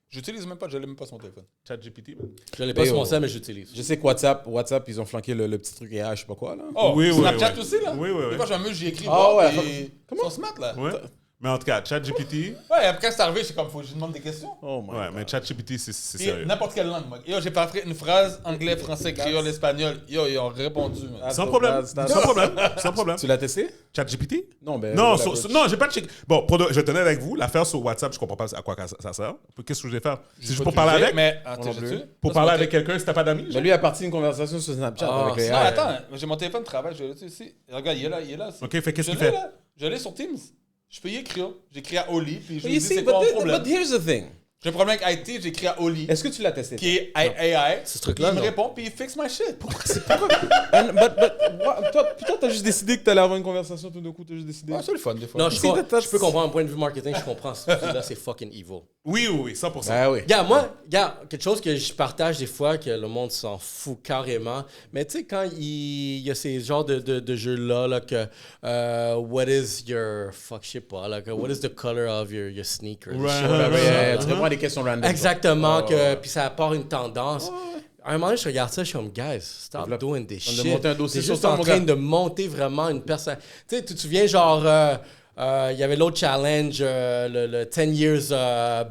J'utilise même pas, je l'ai même pas son téléphone. ChatGPT, man. Je l'ai pas Mais sur mon oh. sel, mais j'utilise. Je sais que WhatsApp, ils ont flanqué le petit truc AI, je sais pas quoi, là. Oh, Oui, oui, Snapchat oui. aussi, là? Oui, oui, oui. Des fois, j'en j'y écris. Ah ouais, Comment? Ils sont smart, là. Ouais. Mais en tout cas, ChatGPT, Ouais, après, quand c'est arrivé, c'est comme, faut que je demande des questions. Oh my ouais, God. mais ChatGPT, c'est Puis, sérieux. n'importe quelle langue, moi. Yo, j'ai pas fait une phrase anglais, français, créole, espagnol. Yo, ils ont répondu. man. Sans problème. Sans problème. Sans problème. Tu l'as testé? ChatGPT? Non, ben. Non, voilà, non, j'ai pas checké. Bon, je tenais avec vous, l'affaire sur WhatsApp, je comprends pas à quoi ça sert. Qu'est-ce que je vais faire? C'est juste pour parler avec? Mais, non attends, plus. j'ai Pour parler avec quelqu'un si t'as pas d'amis? Mais lui a parti une conversation sur Snapchat Ah, avec les Non, AI. attends, j'ai mon téléphone de travail, je l'ai ici. Regarde, il est là. Ok, fait qu'est-ce Je qu'il l'ai, fait? là. Je l'ai sur Teams. Je peux y écrire. J'écris à Oli, puis je But lui you dis see, c'est quoi mon problème. but here's the thing. J'ai un problème avec IT, j'écris à Oli, Est-ce que tu l'as testé? qui est AI. Ce truc-là, Il me non. répond, puis il fixe my shit. Toi, t'as juste décidé que t'allais avoir une conversation tout d'un coup, t'as juste décidé. Ouais, c'est le fun, des fois. Non, See, that's- je peux comprendre un point de vue marketing, je comprends. Là, c'est fucking evil. Oui, oui, oui, 100%. Ben oui. Quelque chose que je partage des fois, que le monde s'en fout carrément. Mais tu sais, quand il y a ces genres de jeux-là, là, que what is your. Fuck, je sais pas, là, que what is the color of your sneakers? Ouais, Shit, ouais, whatever, ouais. Tu réponds à des questions random. Exactement, puis ça apporte une tendance. À un moment donné, je regarde ça, je suis comme, guys, stop doing this On a shit. monté un dossier T'es sur juste ça, en mon train gars. de monter vraiment une personne. Tu sais, tu te souviens, genre, il y avait l'autre challenge, le 10 years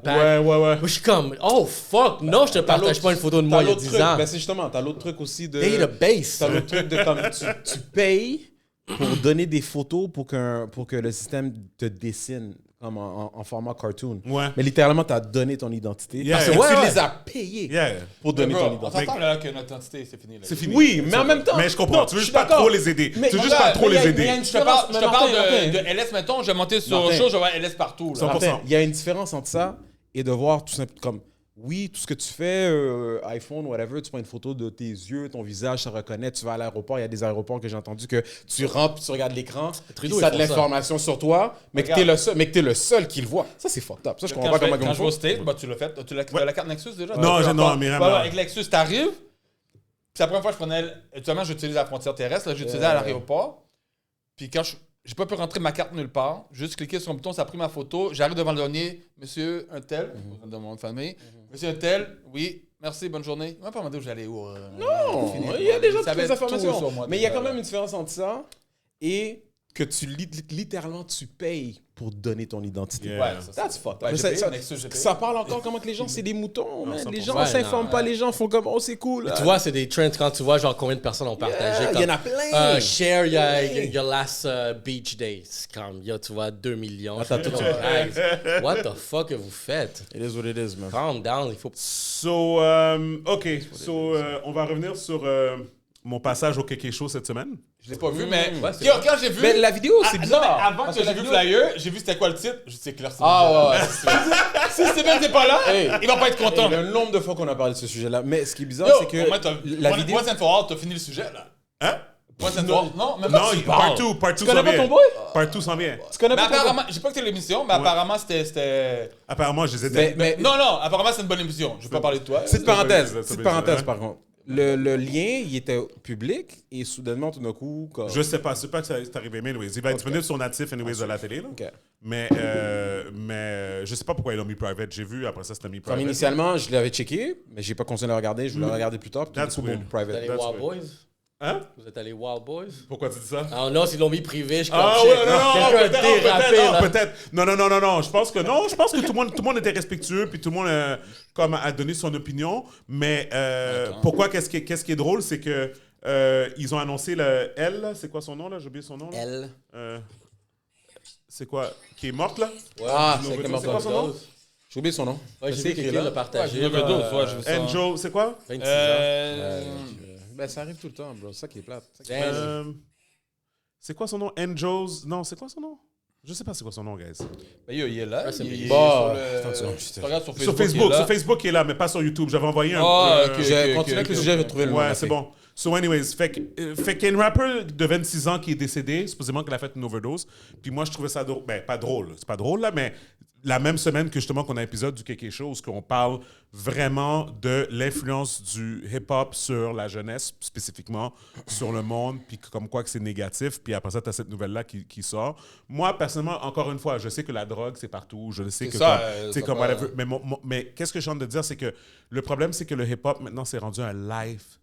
back. Ouais, ouais, ouais. Moi, je suis comme, oh fuck, non, je te partage pas une photo de moi il y a 10 ans. Ben c'est justement, t'as l'autre truc aussi de. Database. T'as l'autre truc de comme tu payes pour donner des photos pour que le système te dessine comme en format cartoon. Ouais. Mais littéralement, t'as donné ton identité. Yeah. Parce que Ouais, tu ouais. les as payés Yeah. pour donner Bro, ton on identité. s'entend là que notre identité, c'est fini. Là. C'est fini. Oui, mais en même temps. Mais je comprends. Non, Tu veux je juste suis pas d'accord. trop les aider. Mais Tu veux mon juste gars, pas trop mais il y les a- il y a aider. une Je te parle, Mais de Martin. LS, mettons, je vais monter sur Martin. autre chose, je vais avoir LS partout. Là. 100%. Martin, il y a une différence entre ça et de voir tout simplement comme oui, tout ce que tu fais, iPhone, whatever, tu prends une photo de tes yeux, ton visage, ça reconnaît, tu vas à l'aéroport, il y a des aéroports que j'ai entendu que tu rentres, tu regardes l'écran, Trudeau, ça a ils de font ça. l'information sur toi, mais que t'es le seul qui le voit. Ça, c'est fucked up. Ça, je comprends pas comment Quand je vais au on State, bah, tu l'as fait. Tu as la carte Nexus déjà? Non, Tu l'as non, encore? mais Voilà, vraiment. avec Lexus, t'arrives. Puis la première fois, je prenais. Actuellement, j'utilise la frontière terrestre. Là, j'utilisais à l'aéroport. Puis quand j'ai pas pu rentrer ma carte nulle part, juste cliquer sur un bouton, ça a pris ma photo. J'arrive devant le douanier, monsieur un tel, de mon nom de famille. Monsieur un tel, oui, merci, bonne journée. Il m'a pas demandé où j'allais. Non, il y a déjà toutes les informations. Mais il y a quand même une. une différence entre ça et que tu littéralement tu payes pour donner ton identité. Yeah. Ouais, ça, That's fucked up. Ouais, Mais j'ai ça, payé, ça- Nexus, j'ai payé. ça parle encore comment que les gens, c'est des moutons. man. 100%. Les gens Ouais, s'informent non, pas, ouais. les gens font comme, oh, c'est cool. Tu vois, c'est des trends quand tu vois genre combien de personnes ont partagé. il y en a plein. Share your last beach day. C'est comme, yo, tu vois, 2 millions. Attends, tout de suite. Guys, what the fuck que vous faites? It is what it is, man. Calm down, il faut... So, OK. So, on va revenir sur mon passage au Kéké Show cette semaine. Je l'ai pas vu, mais. Ouais, c'est Quand j'ai vu. Mais la vidéo, c'est Ah, bizarre. non, mais avant Parce que j'ai la vu vidéo- Flyer, j'ai vu c'était quoi le titre. Je sais clair. Ah ouais, ouais. Si Steven n'est pas là, Hey. il va pas être content. Il y a un nombre de fois qu'on a parlé de ce sujet-là. Mais ce qui est bizarre, Yo, c'est que au moins, la vidéo. Once and for all, t'as fini le sujet là. Hein? Once and for all. Non, même Non, pas. partout Tu connais s'en pas vient. ton boy? Partout s'en vient. Tu connais Mais pas ton boy? apparemment, j'ai pas écouté l'émission, mais apparemment c'était. Apparemment, je les ai Mais Non, apparemment c'est une bonne émission. Je vais pas parler de toi. petite parenthèse, ça, petite ça, parenthèse ça, par contre. Le lien, il était public et soudainement, tout d'un coup, comme... Je sais pas, c'est pas que c'est arrivé, mais anyways, il va être disponible sur Natif anyways de la télé. Là. Ok. Mais je sais pas pourquoi ils l'ont mis private. J'ai vu, après ça, c'était mis Comme private. initialement, je l'avais checké, mais j'ai pas continué à le regarder. Je voulais le regarder plus tard. Puis That's tout d'un coup, weird. bon, Vous êtes allé private. Wild Boys? Hein? Vous êtes allé Wild Boys? Pourquoi tu dis ça? Ah non, s'ils l'ont mis privé, je Ah comprends. ouais, non, Quelqu'un a dérapé, là. peut-être. Non. Je pense que tout le monde était respectueux, puis tout le monde comme a donné son opinion. Mais pourquoi, qu'est-ce qui est drôle, c'est que ils ont annoncé le L, là, c'est quoi son nom là? J'ai oublié son nom. Là. Elle. C'est quoi? Qui est morte là? Ah, Nous c'est revenons, comment c'est quoi son nom? J'ai oublié son nom. Ouais, j'ai C'est vu écrit quelqu'un là. le partager. Ouais, j'ai vu là, d'autres, ouais, j'ai vu ça. Angel, c'est quoi? 26 ans. Ben, ça arrive tout le temps, bro. C'est ça qui est plate. C'est quoi son nom? Angels? Non, c'est quoi son nom? Je sais pas c'est quoi son nom, guys. Mais yo, il est là. Ah, c'est il est bon. sur le- Attention, Tu regardes sur Sur Facebook. Facebook, il est là, mais pas sur YouTube. J'avais envoyé un. Ah, ok. J'ai continué avec le sujet, j'ai trouvé le nom. Ouais, c'est bon. So, anyways, fait qu'il y a une rapper de 26 ans qui est décédée, supposément qu'elle a fait une overdose. Puis moi, je trouvais ça drôle. Ben, pas drôle. C'est pas drôle, là, mais la même semaine que justement qu'on a un épisode du Quelque chose, qu'on parle vraiment de l'influence du hip-hop sur la jeunesse, spécifiquement sur le monde, puis comme quoi que c'est négatif. Puis après ça, tu as cette nouvelle-là qui sort. Moi, personnellement, encore une fois, je sais que la drogue, c'est partout. Je sais que comme whatever. Mais qu'est-ce que je viens de dire, c'est que le problème, c'est que le hip-hop, maintenant, c'est rendu un lifestyle.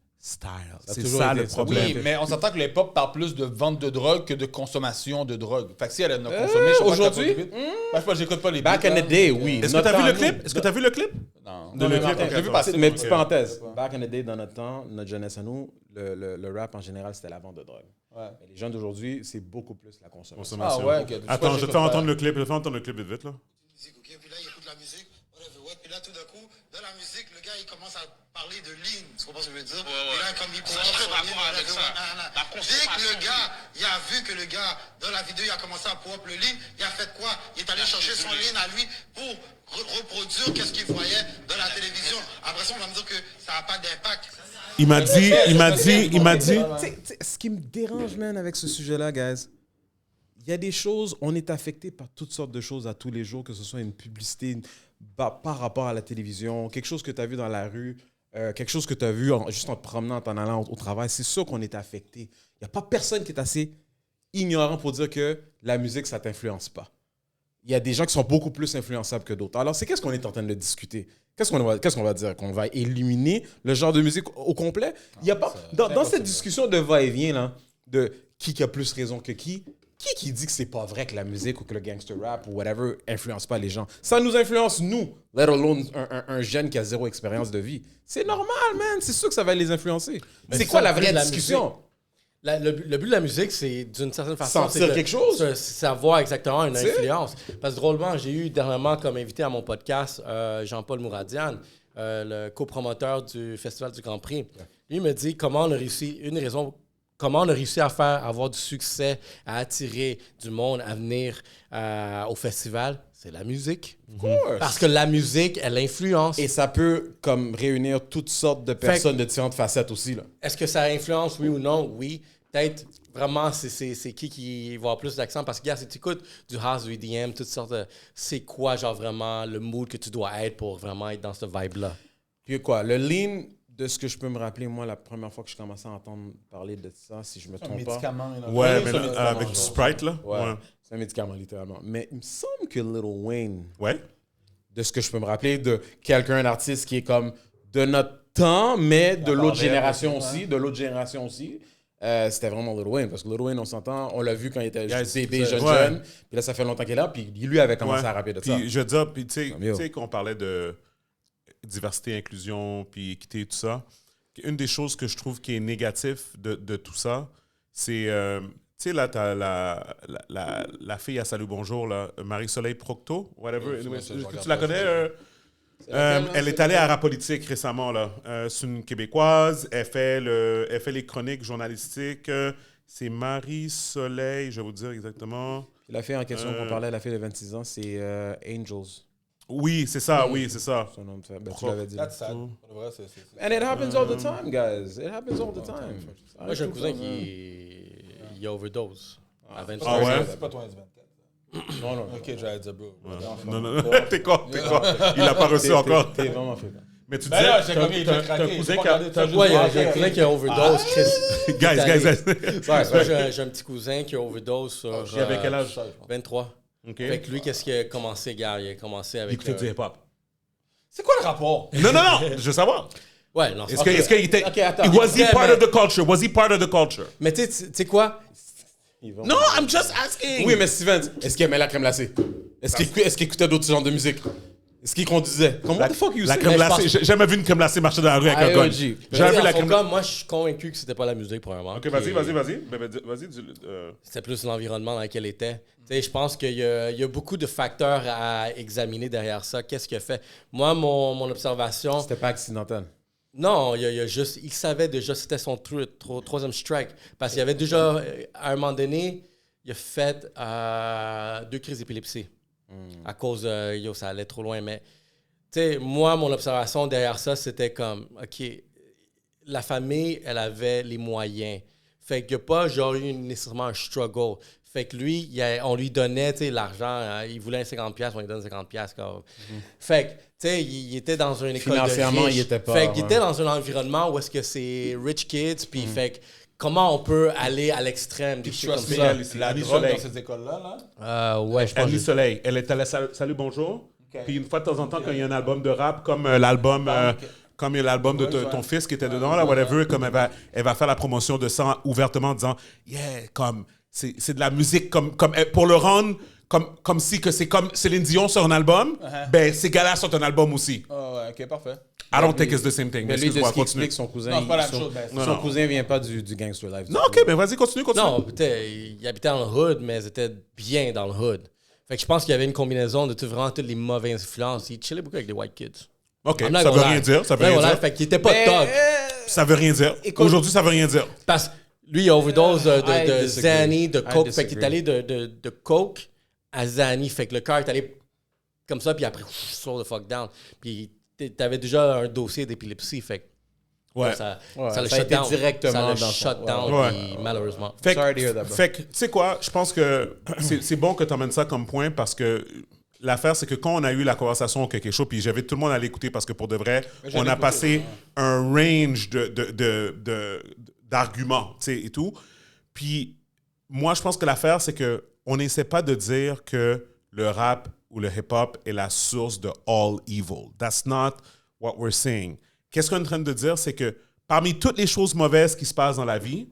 C'est ça le problème. Oui, mais on s'entend que le hip-hop parle plus de vente de drogue que de consommation de drogue. Fait que si elle en a consommé, je sais pas aujourd'hui, je sais pas, j'écoute pas les Back in the day, oui. Est-ce que tu as vu le clip? Est-ce que tu as vu le clip? Non. De le clip, J'ai vu passer. Mais petite parenthèse, back in the day, dans notre temps, notre jeunesse à nous, le rap en général, c'était la vente de drogue. Ouais. Mais les jeunes d'aujourd'hui, c'est beaucoup plus la consommation. Ah ouais, ok. Attends, je te fais entendre le clip. Je te fais entendre le clip vite, là. Musique, ok, puis là il écoute la musique, whatever, what, puis là tout d'un coup, dans la musique, le gars il commence à parler de lean, tu comprends ce que je veux dire? Et là comme il pourra avec ça. Dès que le gars, il a vu que le gars, dans la vidéo, il a commencé à pour up le lean, il a fait quoi? Il est allé chercher son lean à lui pour reproduire qu'est-ce qu'il voyait dans la télévision. Après ça, on va me dire que ça n'a pas d'impact. Il m'a dit. Ce qui me dérange, man, avec ce sujet-là, guys, il y a des choses, on est affecté par toutes sortes de choses à tous les jours, que ce soit une publicité par rapport à la télévision, quelque chose que tu as vu dans la rue, quelque chose que tu as vu juste en te promenant, en allant au travail. C'est sûr qu'on est affecté. Il n'y a pas personne qui est assez ignorant pour dire que la musique, ça ne t'influence pas. Il y a des gens qui sont beaucoup plus influençables que d'autres. Alors, c'est qu'est-ce qu'on est en train de discuter? Qu'est-ce qu'on va dire? Qu'on va éliminer le genre de musique au complet? Il y a pas dans cette discussion de va-et-vient, là, de qui a plus raison que qui dit que c'est pas vrai que la musique ou que le gangster rap ou whatever influence pas les gens? Ça nous influence, nous, let alone un jeune qui a zéro expérience de vie. C'est normal, man. C'est sûr que ça va les influencer. Mais c'est quoi la vraie discussion? Le but de la musique, c'est d'une certaine façon... Sentir quelque chose? C'est savoir exactement une influence. Parce que drôlement, j'ai eu dernièrement comme invité à mon podcast Jean-Paul Mouradian, le copromoteur du Festival du Grand Prix. Lui me dit comment on a réussi, comment on a réussi à avoir du succès, à attirer du monde à venir au festival. C'est la musique. Parce que la musique, elle influence. Et ça peut comme réunir toutes sortes de personnes de différentes facettes aussi, là. Est-ce que ça influence, oui ou non? Oui. Peut-être vraiment, c'est qui va avoir plus d'accent? Parce que, gars, si tu écoutes du house, du EDM, toutes sortes de... C'est quoi, genre, vraiment, le mood que tu dois être pour vraiment être dans ce vibe-là? Puis quoi, le lean, de ce que je peux me rappeler, moi, la première fois que je commençais à entendre parler de ça, si je me trompe pas... Ouais, mais avec du Sprite, là. Ouais. C'est un médicament, littéralement. Mais il me semble que Lil Wayne, Ouais. de ce que je peux me rappeler, de un artiste qui est comme de notre temps, mais de l'autre génération aussi, c'était vraiment Lil Wayne. Parce que Lil Wayne, on s'entend, on l'a vu quand il était bébé, jeune. Puis là, ça fait longtemps qu'il est là. Puis lui avait commencé à rapper de ça. Puis je veux dire, puis tu sais qu'on parlait de diversité, inclusion, puis équité, tout ça. Une des choses que je trouve qui est négatif de tout ça, c'est... tu sais, là, t'as la fille à Salut Bonjour, là, Marie-Soleil Procto, whatever. Tu la connais? Elle est allée à Rapolitique récemment, là. C'est une Québécoise. Elle fait les chroniques journalistiques. C'est Marie-Soleil, je vais vous dire exactement. La fille en question qu'on parlait, la fille de 26 ans, c'est Angels. Oui, c'est ça, oui, c'est ça. Son nom de famille. Ben, tu l'avais dit. That's sad. And it happens all the time, guys. It happens all the time. Moi, j'ai un cousin qui a overdose à 23 Ah ouais? C'est pas toi, 24. Non. Ok, j'allais dire, bro. Non. T'es quoi? Il n'a pas reçu encore. T'es vraiment fait. Mais tu Ben disais, là, j'ai comme il était craqué. cousin Faut qui a... regarder ça, Ouais, j'ai un cousin qui a overdose, Chris. Guys. Moi, j'ai un petit cousin qui a overdose sur Il avait quel âge? 23. OK. Fait que lui, qu'est-ce qu'il a commencé, gars? Il a commencé avec... Il écoutait du hip-hop. C'est quoi le rapport? Non, je veux savoir. Ouais, non. Est-ce qu'il était... Ok, attends. Was he part of the culture? Was he part of the culture? Mais tu sais quoi? No, I'm just asking. Oui, mais Steven, est-ce qu'il aimait la crème glacée? Est-ce qu'il écoutait d'autres genres de musique? Est-ce qu'il conduisait? What the fuck you La say? crème glacée. J'ai jamais vu une crème glacée marcher dans la rue avec un gun. IOG. J'avais vu la crème glacée. Moi, je suis convaincu que c'était pas la musique, premièrement. OK, vas-y. C'était plus l'environnement dans lequel il était. Tu sais, je pense qu'il y a beaucoup de facteurs à examiner derrière ça. Qu'est-ce qu'il a fait? Moi, mon observation... C'était pas accidentel. Non, il savait déjà, c'était son troisième strike. Parce qu'il y avait déjà, à un moment donné, il a fait 2 crises d'épilepsie. À cause, ça allait trop loin. Mais, tu sais, moi, mon observation derrière ça, c'était comme, OK, la famille, elle avait les moyens. Fait qu'il n'y a pas genre eu nécessairement un struggle. Fait que lui, on lui donnait l'argent. Hein, il voulait 50$, on lui donne 50$. Fait que, tu sais, il était dans une école de Financièrement, riches. il était pas... Fait qu'il était dans un environnement où est-ce que c'est rich kids. Puis fait que, comment on peut aller à l'extrême des shit comme ça? La drogue dans ces écoles-là, là? Ouais, je pense. Annie Soleil, elle est à la Salut Bonjour. Puis une fois de temps en temps, quand il y a un album de rap, comme l'album... Comme il y a l'album de ton fils qui était dedans, là, whatever, comme elle va faire la promotion de ça ouvertement en disant « Yeah, comme c'est de la musique, comme pour le rendre comme si que c'est comme Céline Dion sur un album, ben ces gars-là sont un album aussi. Oh, ouais, OK, parfait. I don't think it's the same thing. Mais lui, de Excuse-moi, ce qu'il continue. explique, son cousin... Non, c'est pas la même chose. Son cousin vient pas du gangster life. Non, OK, mais vas-y, continue. Non, il habitait dans le hood, mais ils étaient bien dans le hood. Fait que je pense qu'il y avait une combinaison de vraiment toutes les mauvaises influences. Il chillait beaucoup avec des white kids. OK, ça veut rien dire. Ça veut rien dire. Fait qu'il était pas top. Ça veut rien dire. Aujourd'hui, ça veut rien dire. Parce que lui, il a overdose de disagree. Zanny, de Coke. Fait qu'il est disagree. allé de Coke à Zanny. Fait que le cœur est allé comme ça, puis après, slow the fuck down. Puis t'avais déjà un dossier d'épilepsie. Fait que Ouais. ça ça le a shut été down. directement ça dans le son- shut down, Ouais. puis malheureusement. Fait Sorry to hear that, bro. que, tu sais quoi, je pense que c'est bon que tu emmènes ça comme point parce que l'affaire, c'est que quand on a eu la conversation au quelque chose, puis j'avais tout le monde à l'écouter parce que pour de vrai, on a passé un range d'arguments, tu sais, et tout. Puis moi, je pense que l'affaire, c'est que on n'essaie pas de dire que le rap ou le hip-hop est la source de all evil. That's not what we're saying. Qu'est-ce qu'on est en train de dire, c'est que parmi toutes les choses mauvaises qui se passent dans la vie,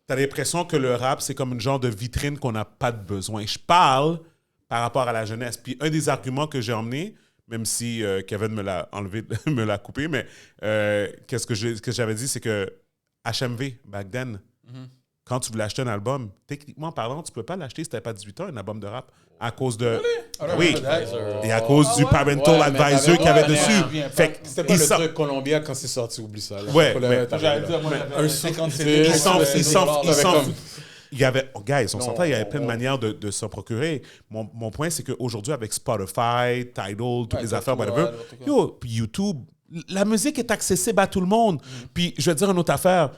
tu as l'impression que le rap, c'est comme une genre de vitrine qu'on n'a pas de besoin. Je parle par rapport à la jeunesse. Puis un des arguments que j'ai emmené, même si Kevin me l'a enlevé, me l'a coupé, mais qu'est-ce que j'avais dit, c'est que HMV, back then, quand tu voulais acheter un album, techniquement parlant, tu ne peux pas l'acheter si tu n'avais pas 18 ans, un album de rap, à cause de... Oui, et à cause du parental advisor qu'il y avait dessus. Fait que C'était pas ils le s'en- truc Colombia quand c'est sorti, oublie ça. là. Ouais, Faut le mais- mettre à J'allais jour, dire, là. moi, j'avais 50 CD. Ils s'en comme- il y avait, oh, guys, on s'entend, il y avait plein de manières de s'en procurer. Mon point, c'est qu'aujourd'hui, avec Spotify, Tidal, toutes les affaires, whatever, yo, puis YouTube, la musique est accessible à tout le monde. Puis, je vais te dire une autre affaire.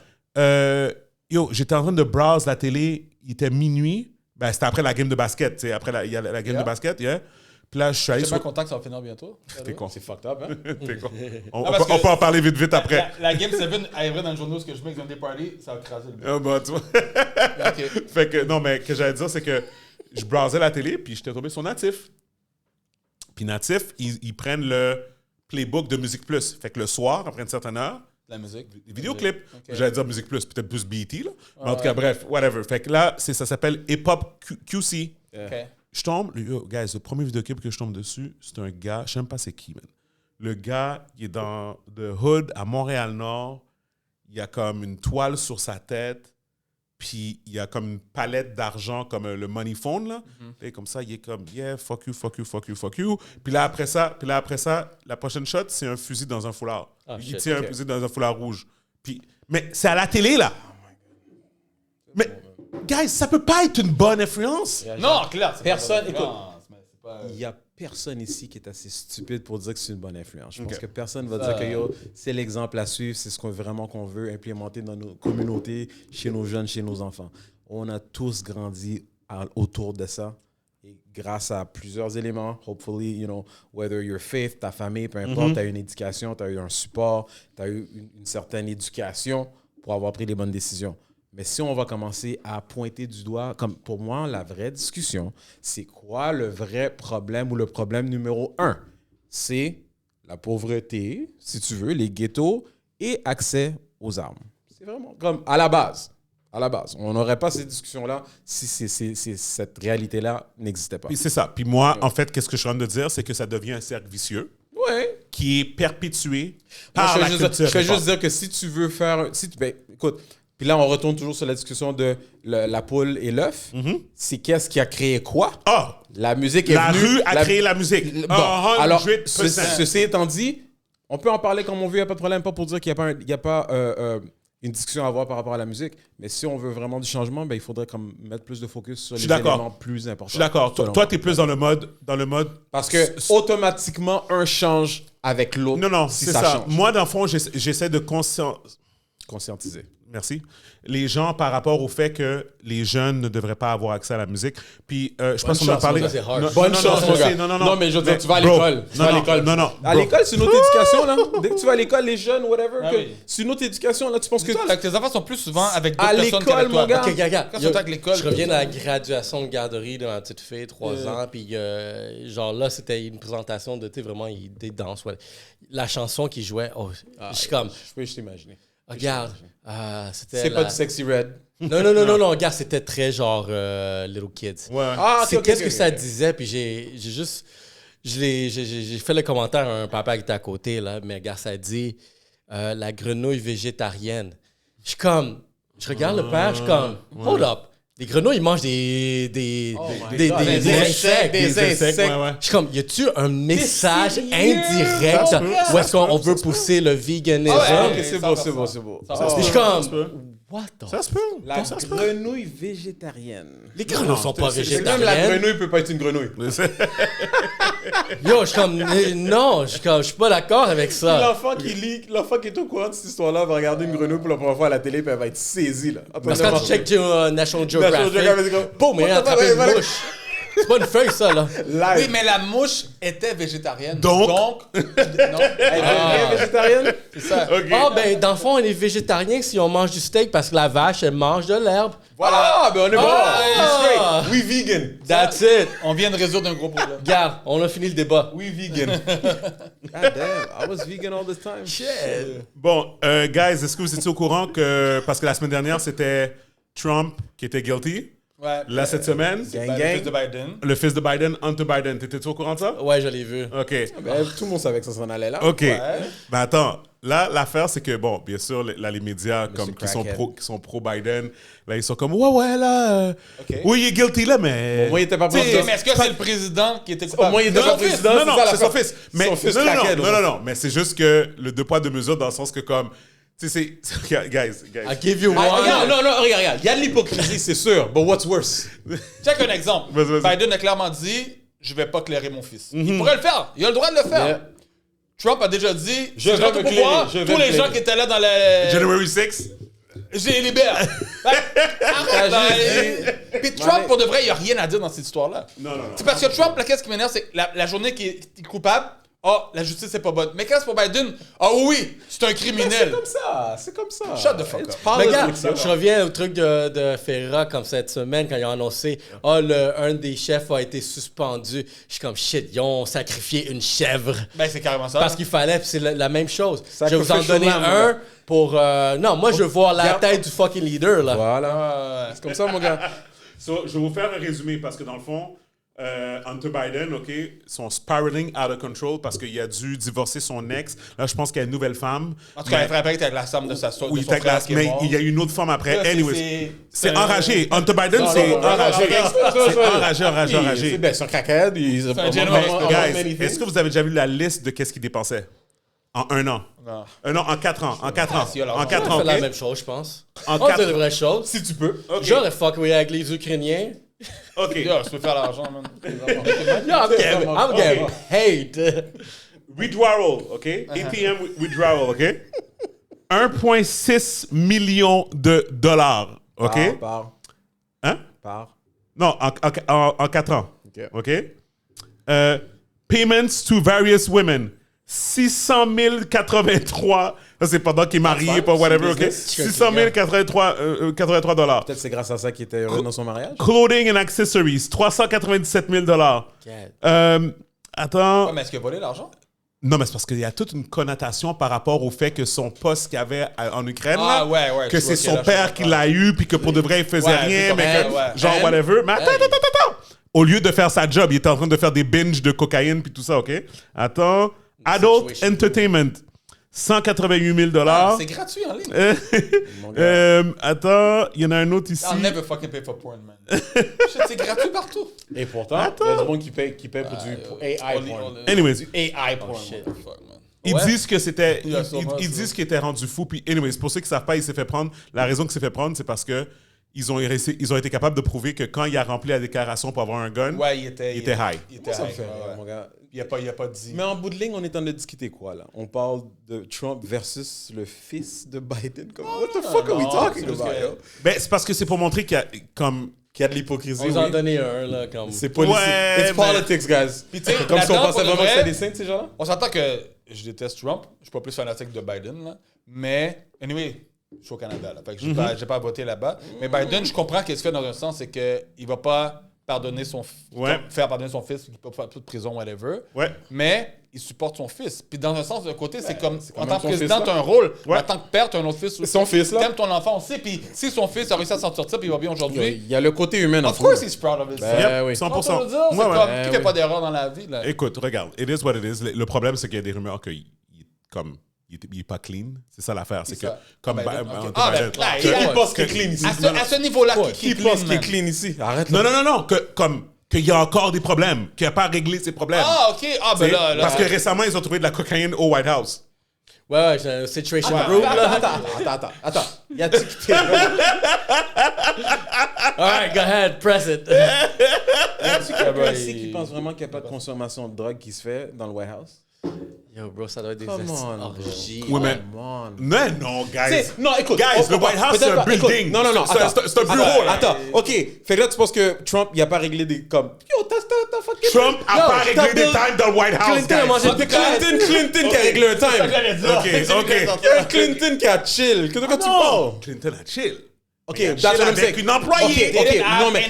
Yo, j'étais en train de browse la télé, il était minuit. Ben, c'était après la game de basket, tu sais, après il y a la game de basket, yeah. Puis là, je suis allé J'ai pas sur... contact, ça va finir bientôt. T'es con. C'est fucked up, hein? T'es con. On parce peut- on que- peut en parler vite après. La Game 7 arriverait dans le journal, ce que je mets dans des parties, ça va craser le but. Ah, bah, tu vois. OK. Fait que, non, mais ce que j'allais dire, c'est que je browsais la télé, puis j'étais tombé sur Natif. Puis Natif, ils prennent le playbook de Musique Plus. Fait que le soir, après une certaine heure, La musique. des vidéoclips. Ok. J'allais dire Musique Plus, peut-être plus BET, là. Mais en tout cas, bref, whatever. Fait que là, ça s'appelle Hip Hop QC. OK. Je tombe, guys, le premier vidéoclip que je tombe dessus, c'est un gars, je sais même pas c'est qui, man. Le gars, il est dans The Hood à Montréal-Nord. Il a comme une toile sur sa tête. Puis il y a comme une palette d'argent, comme le money phone, là. Et comme ça, il est comme, yeah, fuck you, fuck you, fuck you, fuck you. Puis là, après ça, la prochaine shot, c'est un fusil dans un foulard. Ah, il shit, tient ok. un fusil dans un foulard rouge. Puis, mais c'est à la télé, là. Mais, guys, ça peut pas être une bonne influence. Non, clair. c'est Personne- pas- écoute. Non, c'est pas- Il n'y a personne ici qui est assez stupide pour dire que c'est une bonne influence. Je pense que personne va dire que yo, c'est l'exemple à suivre, c'est ce qu'on vraiment qu'on veut implémenter dans nos communautés, chez nos jeunes, chez nos enfants. On a tous grandi autour de ça. Et grâce à plusieurs éléments, hopefully, you know, whether your faith, ta famille, peu importe, tu as eu une éducation, tu as eu un support, tu as eu une certaine éducation pour avoir pris les bonnes décisions. Mais si on va commencer à pointer du doigt, comme pour moi, la vraie discussion, c'est quoi le vrai problème ou le problème numéro 1? C'est la pauvreté, si tu veux, les ghettos et accès aux armes. C'est vraiment comme à la base. À la base. On n'aurait pas ces discussions-là si cette réalité-là n'existait pas. Puis c'est ça. Puis moi, en fait, qu'est-ce que je suis en train de dire, c'est que ça devient un cercle vicieux Ouais. qui est perpétué Moi, par la je culture. fais hip-hop. juste dire que si tu veux faire... Ben, écoute, puis là, on retourne toujours sur la discussion de la poule et l'œuf. C'est qu'est-ce qui a créé quoi? Ah! La musique est La venue... rue a créé la musique. Bon, alors, 100%. ceci étant dit, on peut en parler comme on veut, il n'y a pas de problème. Pas pour dire qu'il n'y a pas, une discussion à avoir par rapport à la musique. Mais si on veut vraiment du changement, ben, il faudrait comme mettre plus de focus sur les suis d'accord. éléments plus importants. Je suis d'accord. Selon Toi, moi. tu es plus dans le mode... Parce que automatiquement, un change avec l'autre. Non, si c'est ça. change. Moi, dans le fond, j'essaie de Conscientiser. Merci. Les gens par rapport au fait que les jeunes ne devraient pas avoir accès à la musique. Puis, je pense qu'on a parlé... Ça, c'est hard. Bonne chance, mon gars. Non, mais je veux dire, tu vas à bro, l'école. Tu vas à l'école. Non. À bro. l'école, c'est une autre éducation, là. Dès que tu vas à l'école, les jeunes, whatever, Ah que- oui. c'est une autre éducation, là. Tu penses que... Toi, là, tes enfants sont plus souvent avec d'autres À personnes l'école, qu'avec toi. mon gars. Ok, regarde. Quand ils sont avec l'école. Je reviens de la graduation de garderie de ma petite fille, 3 ans, puis genre là, c'était une présentation de, tu sais, vraiment, des danses. Ouais. La chanson qu'il jouait, je suis comme, Je peux juste t'imaginer. regarde, c'était C'est la- pas du Sexy Red. Non, regarde, c'était très genre Little Kids. Ouais. Ah, C'est qu'est-ce que ça disait, puis j'ai juste... J'ai fait le commentaire à un papa qui était à côté, là, mais regarde, ça dit la grenouille végétarienne. Je suis comme... Je regarde le père, je suis comme... Hold up! Les grenouilles, ils mangent des insectes. Des insectes, ouais. Je suis comme, y a-tu un message indirect où est-ce qu'on veut pousser le véganisme? Ah ouais, Ok, c'est beau, c'est beau, c'est beau. Je suis comme... What the... Ça se peut. La grenouille végétarienne. Les grenouilles sont pas Même la végétariennes. grenouille peut pas être une grenouille. Yo, je suis comme... Non, je suis pas d'accord avec ça. L'enfant qui est au courant de cette histoire-là va regarder une grenouille pour la première fois à la télé puis elle va être saisie, là. Parce que quand tu check National Geographic, Geographic, boum, il a attrapé ouais, une voilà. mouche. C'est pas une feuille, ça, là. Live. Oui, mais la mouche était végétarienne. Donc? non. Elle est végétarienne? C'est ça. OK. Ah, ben, dans le fond, on est végétarien si on mange du steak parce que la vache, elle mange de l'herbe. Voilà. Ah, ben on est bon. Ah. We vegan. That's it. On vient de résoudre un gros problème. Regarde, on a fini le débat. We vegan. God damn, I was vegan all this time. Bon, guys, est-ce que vous étiez au courant que... Parce que la semaine dernière, c'était Trump qui était guilty. Ouais. Là, cette semaine, Gang, Le gang. fils de Biden. le fils de Biden, Hunter Biden. T'étais-tu au courant de ça? Ouais, je l'ai vu. OK. Ben, tout le monde savait que ça s'en allait là. OK. Ben attends, là, l'affaire, c'est que, bon, bien sûr, là, les médias comme, qui sont pro-Biden, là, ils sont comme, ouais, là, oui, il est guilty, là, mais... Au moins, il était pas T'sais, président. Mais est-ce que c'est le président qui était coupable? Au moins, il était pas président. Non, c'est non, ça, c'est la son fin. fils. Mais, Son fils non, craquait, non, mais c'est juste que le deux poids, deux mesures, dans le sens que, comme, tu sais, c'est... Guys. I give you one. Regarde, non, regarde. Il y a de l'hypocrisie, c'est sûr. But what's worse? Check un exemple. Vas-y. Biden a clairement dit je vais pas clairer mon fils. Il pourrait le faire. Il a le droit de le faire. Yeah. Trump a déjà dit Je vais rentre au me pouvoir, clairer, je vais tous me les gens clairer. qui étaient là dans la. January 6. Je les libère. Arrête, Puis Trump, pour de vrai, il a rien à dire dans cette histoire-là. Non. C'est parce que Trump, là, qu'est-ce qui m'énerve, c'est que la journée qu'il est coupable, la justice c'est pas bonne. Mais quand c'est pour Biden, oui, c'est un criminel. C'est comme ça. Shut the fuck up. Mais regarde, je reviens au truc de Ferra comme cette semaine quand ils ont annoncé un des chefs a été suspendu. Je suis comme shit, ils ont sacrifié une chèvre. Ben, c'est carrément ça. Parce qu'il fallait, puis c'est la même chose. Je vais vous en Sacrificial donner lamb, un mon pour. Non, moi je veux voir la Regarde. tête du fucking leader là. Voilà. C'est comme ça, mon gars. So, je vais vous faire un résumé parce que dans le fond, Hunter Biden, OK, sont spiraling out of control parce qu'il a dû divorcer son ex. Là, je pense qu'il y a une nouvelle femme. En tout cas, il ferait avec la femme de sa soeur. Oui, mais il y a une autre femme après. Là, Anyways, c'est enragé. Hunter Biden, Non, c'est non, non, enragé. non, C'est enragé. C'est un crackhead. C'est un gentleman. Guys, est-ce que vous avez déjà vu la liste de qu'est-ce qu'il dépensait en un an? Non. En 4 ans. En 4 ans. si, alors, En on 4 On ans, fait la OK? même chose, je pense. En On fait de quatre- vraies choses. Si tu peux. J'aurais fuck avec les Ukrainiens. OK. Yo, je peux faire l'argent, man. I'm getting paid. Withdrawal, OK? ATM withdrawal, OK? 1,6 million de dollars, OK? Par. Hein? Par. Non, en 4 ans. OK. OK? Payments to various women. 600 083. Ça, c'est pendant qu'il est marié, fine. pas whatever, OK? Business. 600 083 dollars. Peut-être c'est grâce à ça qu'il était heureux dans son mariage. Clothing and accessories. 397 000 dollars. Attends. Ouais, mais est-ce qu'il a volé l'argent? Non, mais c'est parce qu'il y a toute une connotation par rapport au fait que son poste qu'il avait en Ukraine, Ah, là, ouais, que je vois, c'est ok, son là, père je qui comprends. l'a eu, puis que pour de vrai, il faisait Ouais, rien, c'est mais comme- que, ouais. genre, whatever. Mais attends. Au lieu de faire sa job, il était en train de faire des binges de cocaïne, puis tout ça, OK? Attends. Adult situation. Entertainment. 188 000 C'est gratuit en ligne. Attends, il y en a un autre ici. I'll never fucking pay for porn, man. Shit, c'est gratuit partout. Et pourtant, il y a du monde qui paye pour du AI porn. Anyways, AI porn. Shit, fuck, man. ils disent que c'était. Il y a sûrement Ils ça. disent qu'il était rendu fou. Puis, anyways, pour ceux qui ne savent pas, il s'est fait prendre. La raison qu'il s'est fait prendre, c'est parce que ils ont été capables de prouver que quand il a rempli la déclaration pour avoir un gun, Ouais, il était Il était high. Il était Ça me high, fait ouais, rire, ouais. mon gars. Il n'y a pas dit. Mais en bout de ligne, on est en train de discuter quoi, là? On parle de Trump versus le fils de Biden. Comme, what the fuck are we talking about, yo? Ben, c'est parce que c'est pour montrer qu'il y a comme... Qu'il y a de l'hypocrisie, On vous en donné un, là, comme... C'est politique. Ouais, It's politics, guys. Puis, tu sais, Comme si on là-dedans, pensait pour de vraiment que vrai, c'était des saints, ces gens-là? On s'entend que je déteste Trump. Je suis pas plus fanatique de Biden, là. Mais, anyway, je suis au Canada, là. Fait que j'ai pas à voter là-bas. Mais Biden, je comprends qu'est-ce qu'il fait dans un sens, c'est qu'il va pas pardonner faire pardonner son fils, qu'il peut pas faire toute prison, whatever. Ouais. Mais il supporte son fils. Puis dans un sens, d'un côté, c'est comme quand en même tant que son président, fils, tu as là. un rôle. Ouais. En tant que père, tu as un autre fils aussi. Son fils, là. T'aimes ton enfant aussi. Puis si son fils a réussi à s'en sortir, puis il va bien aujourd'hui. Il y a le côté humain en Of course, he's proud of his son. Ben oui. 100%. C'est Ouais, comme, ouais. qui fait pas d'erreur dans la vie, là? Écoute, regarde, it is what it is. Le problème, c'est qu'il y a des rumeurs qu'il est pas clean. C'est ça l'affaire. C'est que, ça. comme Biden, Biden- ok. Biden- Ben, là, que- il pense qu'il est clean ici? À ce niveau-là, Qui pense qu'il est clean ici? Arrête, Non, qu'il y a encore des problèmes, qu'il n'a pas réglé ses problèmes. Ah, OK. Ah, ben T'sais, là. Parce que récemment, ils ont trouvé de la cocaïne au White House. Ouais, j'ai un situation room, là. Attends. Il y a TikTok. Alright, go ahead, press it. Quelqu'un ici qui pense vraiment qu'il n'y a pas de consommation de drogue qui se fait dans le White House? Yo, bro, ça doit être des Come on, orgies. Oui, mais- Come on. Non, guys. T'sais, non, écoute. Guys, le White House, c'est un building. Non, C'est attends. c'est un bureau, là. Attends, OK. Fait que là, tu penses que Trump, il a pas réglé des... Comme, yo, t'as fucking... Trump n'a pas réglé des times dans le White House, Clinton a guys. mangé Clinton qui a réglé un time. OK. Il y a Clinton qui a chill. Que de quoi tu parles? Clinton a chill. OK, Il a that's chill what I'm avec saying. une employée. OK, non, mais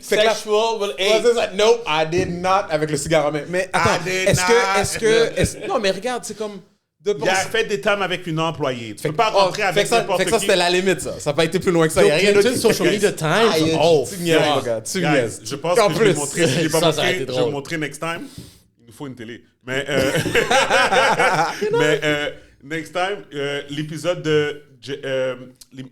fait que là... sexual will Ouais, c'est ça. Nope, I did not avec le cigare en main. Mais attends, did est-ce que... Non, mais regarde, c'est comme... Il a fait des times avec une employée. Tu peux pas rentrer avec n'importe fait que ça, qui. c'était la limite, ça. Ça n'a pas été plus loin que ça. Il y a rien d'autre. Clinton, social media times. Oh, tu niaises, mon gars. Tu Guys, niaises. je pense En que je vais plus. montrer. Je l'ai pas Ça, ça a montré. été Je vais drôle. montrer next time. Il nous faut une télé. Mais, next time, l'épisode de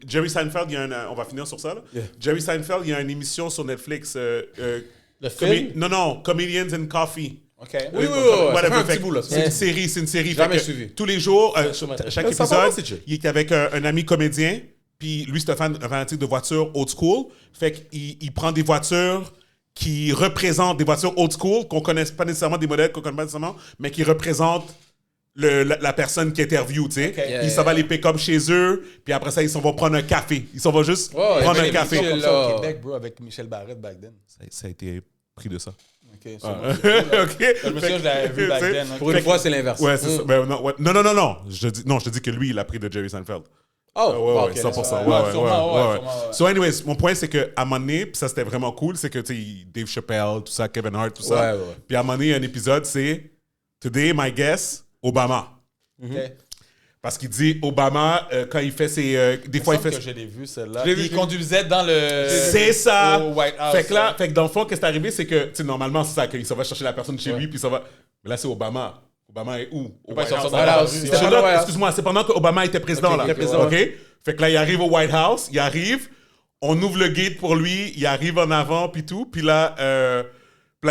Jerry Seinfeld, on va finir sur ça. Là. Yeah. Jerry Seinfeld, il y a une émission sur Netflix. Le film? Non, Comedians and Coffee. OK. Oui, Whatever. ça fait un Fait petit que bout, là. C'est une série. Jamais Fait que suivi. Tous les jours, matin. chaque Ça va, épisode, c'est chill. il est avec un ami comédien. Puis lui, c'est un fanatique de voitures old school. Fait qu'il prend des voitures qui représentent des voitures old school, qu'on ne connaisse pas nécessairement, des modèles qu'on ne connaît pas nécessairement, mais qui représentent la personne qui interview, tu sais. Okay. Puis ça va les pick up chez eux, puis après ça, ils s'en vont prendre un café. Ils s'en vont juste prendre un café. Comme ça là. au Québec, bro, avec Michel Barrette back then. Ça a été pris de ça. OK. OK. Je me souviens, je l'avais vu back then. Pour une fois, c'est l'inverse. Ouais, c'est ça. Ben, non, ouais. Non. Je te dis que lui, il a pris de Jerry Seinfeld. Oh, Ouais, 100%. sûrement. So, anyways, mon point, c'est qu'à un moment donné, puis ça, c'était vraiment cool, c'est que, tu sais, Dave Chappelle, tout ça, Kevin Hart, tout ça. Ouais. Puis à un moment donné, il y a un épisode, c'est Today, my guest, Obama. OK. Parce qu'il dit Obama, quand il fait ses. Des fois, il fait. que je l'ai vu, celle-là. Je l'ai vu. Il conduisait dans le... C'est ça! Au White House. Fait que dans le fond, qu'est-ce qui est arrivé, c'est que, tu sais, normalement, c'est ça, qu'il s'en va chercher la personne chez lui, puis ça va. Mais là, c'est Obama. Obama est où? Au pas White sortir House. dans la rue. C'était C'était pendant- dans le White House. Excuse-moi, c'est pendant que Obama était président, là. il était président, OK? Fait que là, il arrive au White House, il arrive, on ouvre le gate pour lui, il arrive en avant, puis tout, puis là,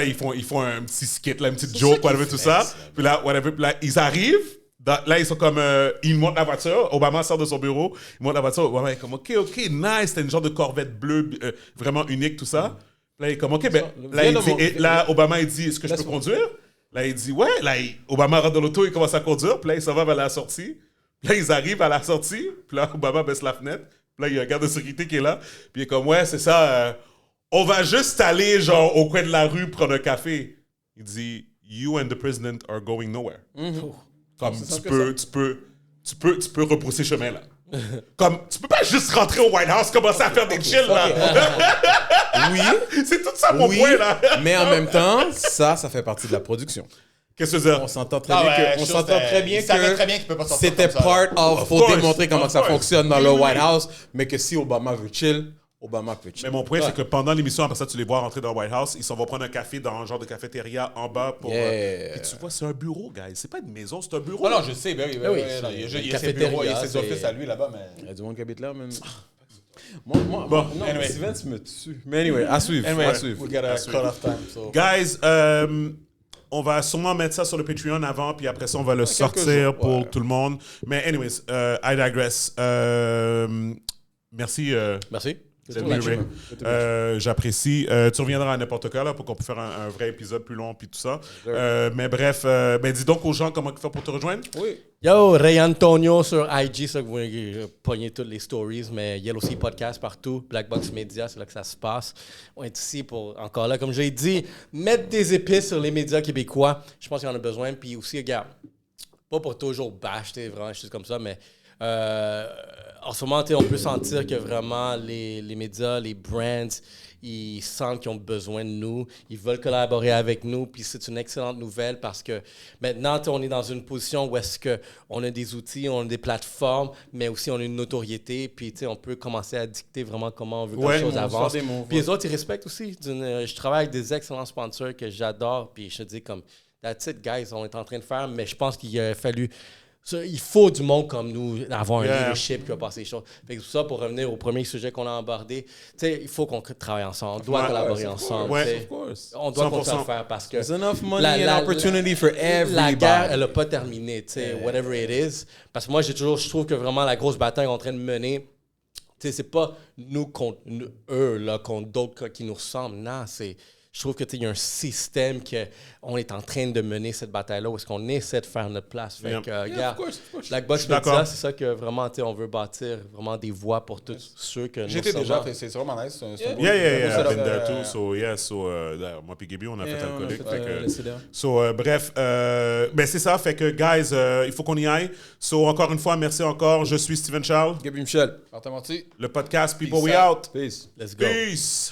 ils font un petit skit, là, une petite joke, whatever, tout ça. Puis là, whatever, puis là, ils arrivent. Là, ils sont comme. Ils montent la voiture. Obama sort de son bureau. Il monte la voiture. Obama est comme, OK, nice. C'était une genre de Corvette bleue, vraiment unique, tout ça. Là, il est comme, OK, ben. Là, Obama, il dit, est-ce que je peux conduire? Là, il dit, ouais. Là, Obama rentre dans l'auto, il commence à conduire. Puis là, il s'en va vers la sortie. Puis là, ils arrivent à la sortie. Puis là, Obama baisse la fenêtre. Puis là, il y a un garde de sécurité qui est là. Puis il est comme, ouais, c'est ça. On va juste aller, genre, au coin de la rue prendre un café. Il dit, you and the president are going nowhere. Comme tu peux repousser chemin là. Comme tu peux pas juste rentrer au White House commencer à faire des chill là. Oui. C'est tout ça mon point là. Mais en même temps, ça fait partie de la production. Qu'est-ce que tu veux dire? On s'entend très Ah bien ouais, que, on je s'entend sais, très bien il savait que très bien qu'il peut pas sortir c'était comme ça, part of, faut course, démontrer comment of ça course. fonctionne dans le Oui, oui, White oui. House, mais que si Obama veut chill, Obama peut chill. Mais mon point, c'est que pendant l'émission, après ça, tu les vois rentrer dans le White House, ils s'en vont prendre un café dans un genre de cafétéria en bas pour. Yeah. Puis tu vois, c'est un bureau, guys. C'est pas une maison, c'est un bureau. Non, je sais, ben oui. oui, Non, il y a ses cafétéria, bureaux, il y a ses c'est- offices à lui là-bas, mais... Il y a du monde qui habite là, même. Bon, Non, anyway. Steven, tu me tues. Mais anyway, à suivre. Anyway, À suivre. we got a cut-off time, so... Guys, on va sûrement mettre ça sur le Patreon avant, puis après ça, on va le sortir jours, pour ouais. tout le monde. Mais anyways, I digress. Merci. Merci. C'est Blu-ray. J'apprécie. Tu reviendras à n'importe quand là, pour qu'on puisse faire un vrai épisode plus long puis tout ça. Mais bref, dis donc aux gens comment faire pour te rejoindre. Oui. Yo, Ray Antonio sur IG, ça que vous pognez toutes les stories, mais Yellow Sea Podcast partout, Black Box Media, c'est là que ça se passe. On est ici pour, encore là, comme j'ai dit, mettre des épices sur les médias québécois. Je pense qu'il y en a besoin. Puis aussi, regarde, pas pour toujours bâcher, vraiment, choses comme ça, mais en ce moment, on peut sentir que vraiment les médias, les brands, ils sentent qu'ils ont besoin de nous, ils veulent collaborer avec nous, puis c'est une excellente nouvelle parce que maintenant, on est dans une position où est-ce qu'on a des outils, on a des plateformes, mais aussi on a une notoriété, puis on peut commencer à dicter vraiment comment on veut que les choses avancent. Puis les autres, ils respectent aussi. Je travaille avec des excellents sponsors que j'adore, puis je te dis comme, that's it, guys, on est en train de faire, mais je pense qu'il a fallu... il faut du monde comme nous, avoir un leadership qui va passer les choses. Fait que tout ça, pour revenir au premier sujet qu'on a abordé, il faut qu'on travaille ensemble, on doit collaborer ensemble. On doit continuer à le faire parce que... There's enough money and opportunity for everybody. La guerre, elle n'a pas terminé, whatever it is. Parce que moi, je trouve que vraiment la grosse bataille qu'on est en train de mener, c'est pas nous contre eux, là, contre d'autres qui nous ressemblent. Non, c'est... Je trouve qu'il y a un système qu'on est en train de mener cette bataille-là où est-ce qu'on essaie de faire notre place. Fait que, regarde, Black Box Media, c'est ça que vraiment, on veut bâtir vraiment des voix pour tous ceux que nous J'étais déjà, c'est vraiment nice. I've been there too. Moi et Gaby, on a fait alcoolique. Bref, c'est ça. Fait que, guys, il faut qu'on y aille. Encore une fois, merci encore. Je suis Steven Charles. Gaby Michel. Martin Monti. Le podcast People We Out. Peace. Let's go. Peace.